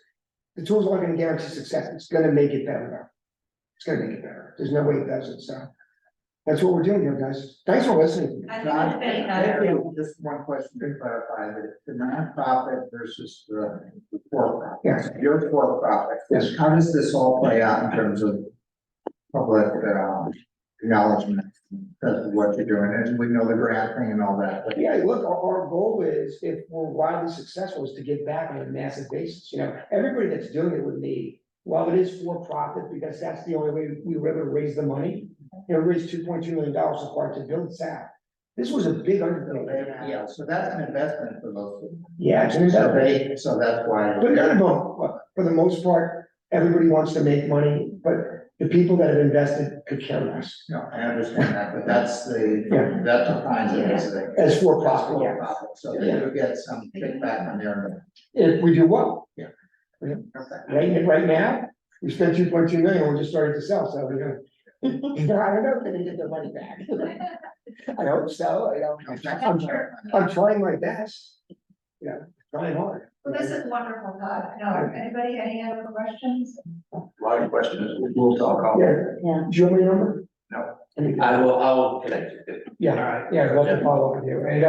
The tools aren't gonna guarantee success, it's gonna make it better. It's gonna make it better, there's no way it doesn't, so. That's what we're doing here, guys. Thanks for listening. Just one question to clarify, the nonprofit versus the for-profit. Yes. Your for-profit, Yes. how does this all play out in terms of public, acknowledgement of what you're doing, and we know the grant thing and all that, but Yeah, look, our goal is, if we're wildly successful, is to get back on a massive basis, you know, everybody that's doing it with me, while it is for profit, because that's the only way we were able to raise the money. You know, raised $2.2 million so far to build SAP. This was a big undertaking. yeah, so that's an investment for those people. Yeah, it's an investment. So that's why. But none of them, for the most part, everybody wants to make money, but the people that have invested could care less. No, I understand that, but that's Yeah. that defines it as a. As for profit, yeah. For-profit, so Yeah. you get some kickback on there. If we do well. Yeah. Okay. Right now, we spent 2.2 million, we're just starting to sell, so we're gonna. I don't know if they're gonna get their money back. I hope so, you know, I'm trying my best. You know, trying hard. Well, this is wonderful, Todd. No, anybody, any other questions? A lot of questions, we'll talk off. Yeah. Do you have my number? No. I will connect you. Yeah, yeah, I'd love to follow up with you. And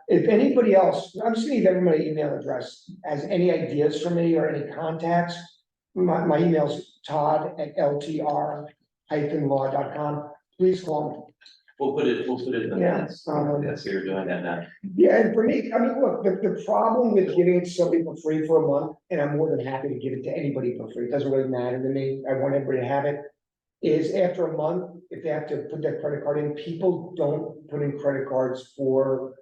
if anybody else, I'm just gonna give everybody my email address, has any ideas for me or any contacts. My email's todd@ltr-law.com. Please call me. We'll put it in the Yeah, minutes. Yes, you're doing that now. Yeah, and for me, I mean, look, the problem with giving it to somebody for free for a month, and I'm more than happy to give it to anybody for free, it doesn't really matter to me, I want everybody to have it. Is after a month, if they have to put their credit card in, people don't put in credit cards for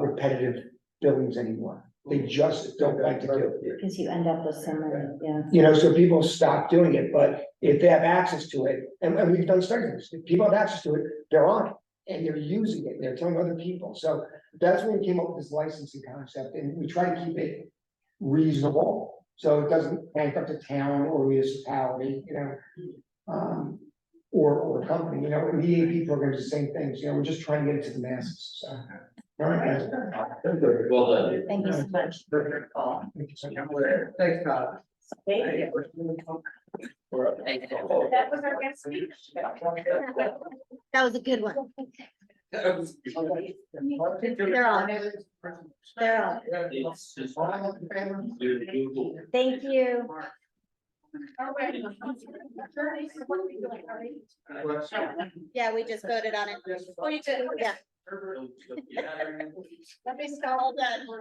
repetitive billings anymore. They just don't like to do it. Because you end up with so many, yeah. You know, so people stop doing it, but if they have access to it, and we've done studies, if people have access to it, they're on it. And they're using it, and they're telling other people, so that's when we came up with this licensing concept, and we try to keep it reasonable. So it doesn't bankrupt a town or municipality, you know, or a company, you know, and the EAP program is the same things, you know, we're just trying to get it to the masses, so. All right, guys. Well done. Thank you so much. Thank you so much. Thanks, Todd. That was our guest speaker. That was a good one. They're on. They're on. Thank you. Yeah, we just voted on it. Oh, you did? Yeah. Let me start all that. All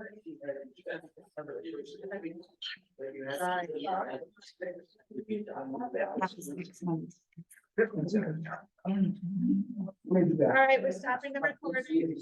right, we're stopping the recording.